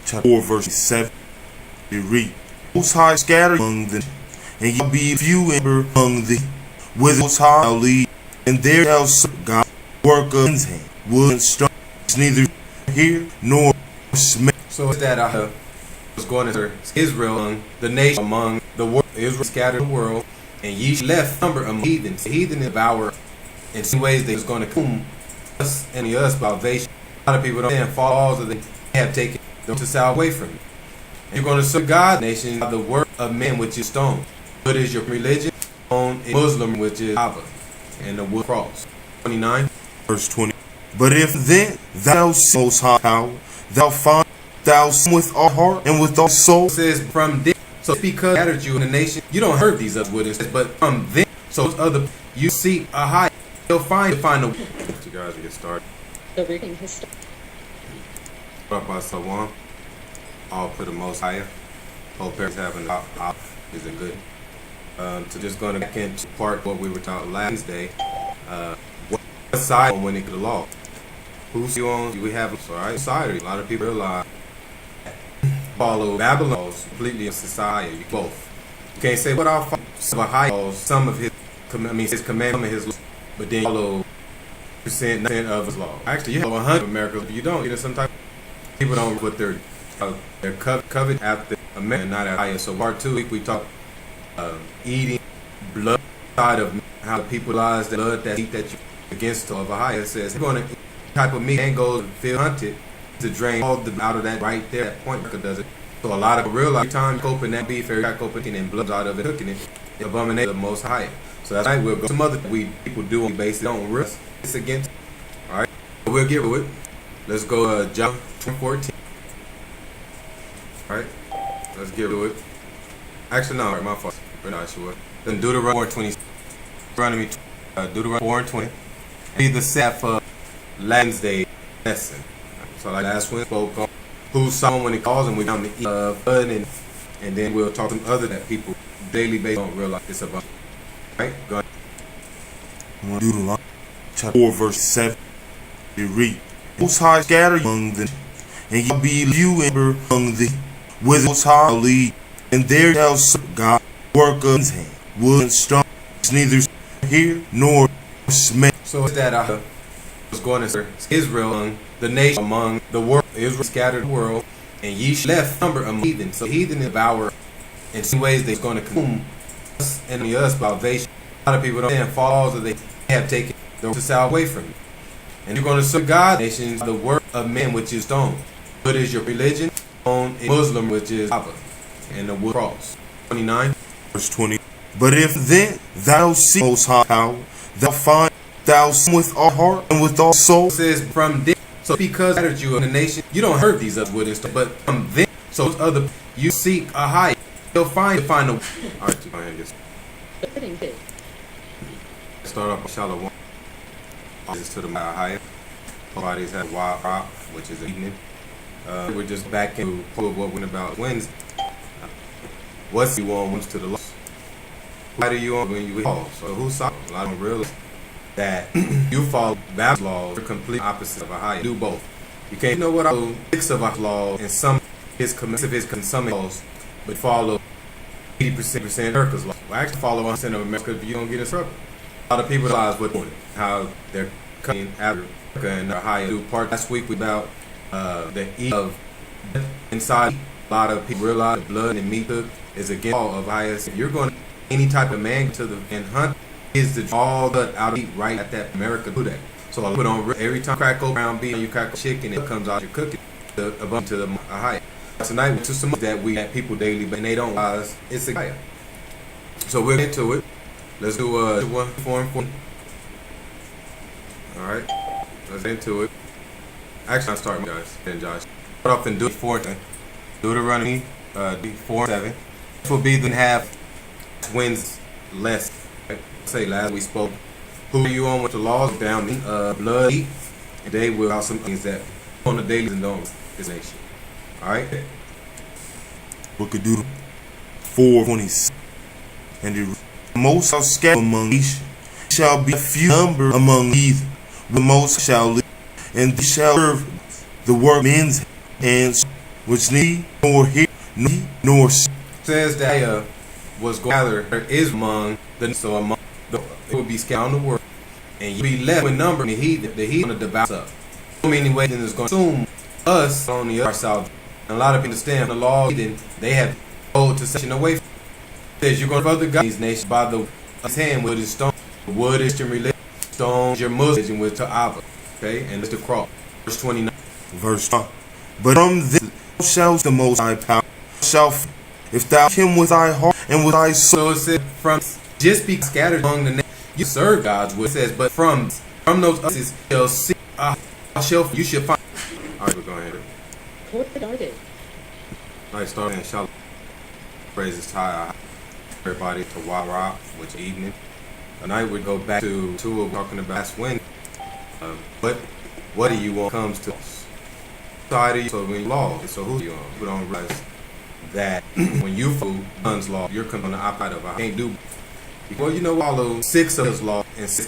[SPEAKER 3] chapter 4 verse 7. It reads, Most High scatter among them, and ye be few among thee. With Most High shall lead, and there shall serve God work of his hand, wood and stone, neither hear nor smell.
[SPEAKER 1] So that was going to Israel among the nation, among the world. Israel scattered the world, and ye left number among heathens. The heathen devour in some ways they was going to come us and the us salvation. A lot of people don't understand falls of they have taken them to side away from you. And you're going to serve God, nation, by the work of men, which is stone. What is your religion? Stone is Muslim, which is Kaaba, and the wood cross. 29.
[SPEAKER 3] Verse 20. But if then thou seest Most High power, thou find thou with all heart and with all soul.
[SPEAKER 1] It says from them. So it's because scattered you in the nation, you don't hurt these other witnesses, but from them. So other you seek a high, you'll find a way. You guys get started.
[SPEAKER 2] the reading his started.
[SPEAKER 1] Up by Sawan. All for the Most High. Hope everyone's having is a good. So just going to get into part what we were talking last day. What side on winning to the law? Who's you on? We have society. A lot of people realize follow Babylon's completely in society. You both. You can't say what I'll follow some of his his command, some of his laws, but then follow percent of his law. Actually, you have 100 of America. If you don't, some type people don't put their covered after amendment, not at higher. So part 2 week we talk eating blood side of how the people lies the blood that eat that you against of a higher says we're going to eat type of meat and go to field hunted to drain all the out of that right there. That point does it. So a lot of people realize every time you open that beef, every crack open and blood out of it cooking it, the abomination of the Most High. So that's right. We'll go some other people do on basically don't realize it's against. All right. So we'll get with it. Let's go John 14. All right. Let's get to it. Actually, no. Right, my fault. We're not sure. Then Deuteronomy 20. Deuteronomy 4:20. Be the Sabbath Lamb's Day lesson. So like last one spoke on who's someone when he calls and we down to eat blood and then we'll talk to other that people daily basis don't realize it's about. Right? Go ahead.
[SPEAKER 3] Deuteronomy chapter 4 verse 7. It reads, Most High scatter among them, and ye be few among thee. With Most High shall lead, and there shall serve God work of his hand, wood and stone, neither hear nor Smith.
[SPEAKER 1] So it's that Ahia was going to serve Israel among the nation, among the world. Israel scattered the world, and ye left number among heathen. So heathen devour in some ways they're going to consume us and us salvation. A lot of people don't understand falls that they have taken the road to salvation away from you. And you're going to serve God, nations, the work of men, which is stone. What is your religion? Stone is Muslim, which is Abba, and the wood cross. 29.
[SPEAKER 3] Verse 20. But if then thou see most high power, thou find thou with all heart and with all soul.
[SPEAKER 1] It says from them. So because scattered you in the nation, you don't hurt these other wood and stuff, but from them. So those other you seek a high, you'll find a. All right, go ahead. Just
[SPEAKER 2] Befitting his
[SPEAKER 1] start off with Shalom. This to the higher. Bodies have wild rock, which is evening. We're just back into what we're talking about Wednesday. What's you on once to the laws? Why do you on when you fall? So who's sorry? A lot of them realize that you follow Baptist laws are complete opposite of a higher. Do both. You can't know what I do 6 of our laws and some his some laws, but follow 80% America's laws. Well, actually follow 100% of America if you don't get in trouble. A lot of people realize what doing, how they're coming after America and Ohio. Do part last week about the eat of death inside. A lot of people realize the blood and meat cook is against all of Ohio. If you're going to any type of man to the and hunt is to all the out of meat right at that America do that. So I put on every time crack open ground beef, you crack chicken, it comes out your cooking above to the Ohio. Tonight to some that we have people daily, but they don't realize it's a guy. So we'll get into it. Let's do 1, 4, and 4. All right, let's get into it. Actually, I'll start, guys. Then Josh, start off and do 4. Deuteronomy 4, 7. This will be then have wins less. Okay? Say last we spoke. Who are you on with the laws down blood eat? And they will have some things that on the daily and don't this nation. All right.
[SPEAKER 3] Book of Deuteronomy 4:26. And the most shall scatter among nations, shall be a few number among heathen. The most shall live, and they shall serve the workmen's hands, which need nor hear, nor see.
[SPEAKER 1] Says that was gathered is among the so among the it will be scattered on the world, and you be left with number the heathen to devour up. So many ways then is going to assume us on the other side. And a lot of people understand the laws then they have hold to section away from. Says you're going to further God these nations by the hand with his stone. The wood is your religion, stone your Muslim with to Abba. Okay, and it's the cross. Verse 29.
[SPEAKER 3] Verse 5. But from this shall the most high power shall if thou him with thy heart and with thy soul.
[SPEAKER 1] So it says from just be scattered among the nations, you serve God's will. It says, but from those others shall see shall you should find. All right, we're going ahead.
[SPEAKER 2] court darted.
[SPEAKER 1] All right, starting in Shalom. Praises high. Everybody to Wara, which is evening. Tonight we go back to two of talking about last Wednesday. But what do you want comes to us? Side of you, so when you law, so who you on? People don't realize that when you follow guns law, you're coming on the opposite of I can't do. Well, you know all those 6 of those law and 6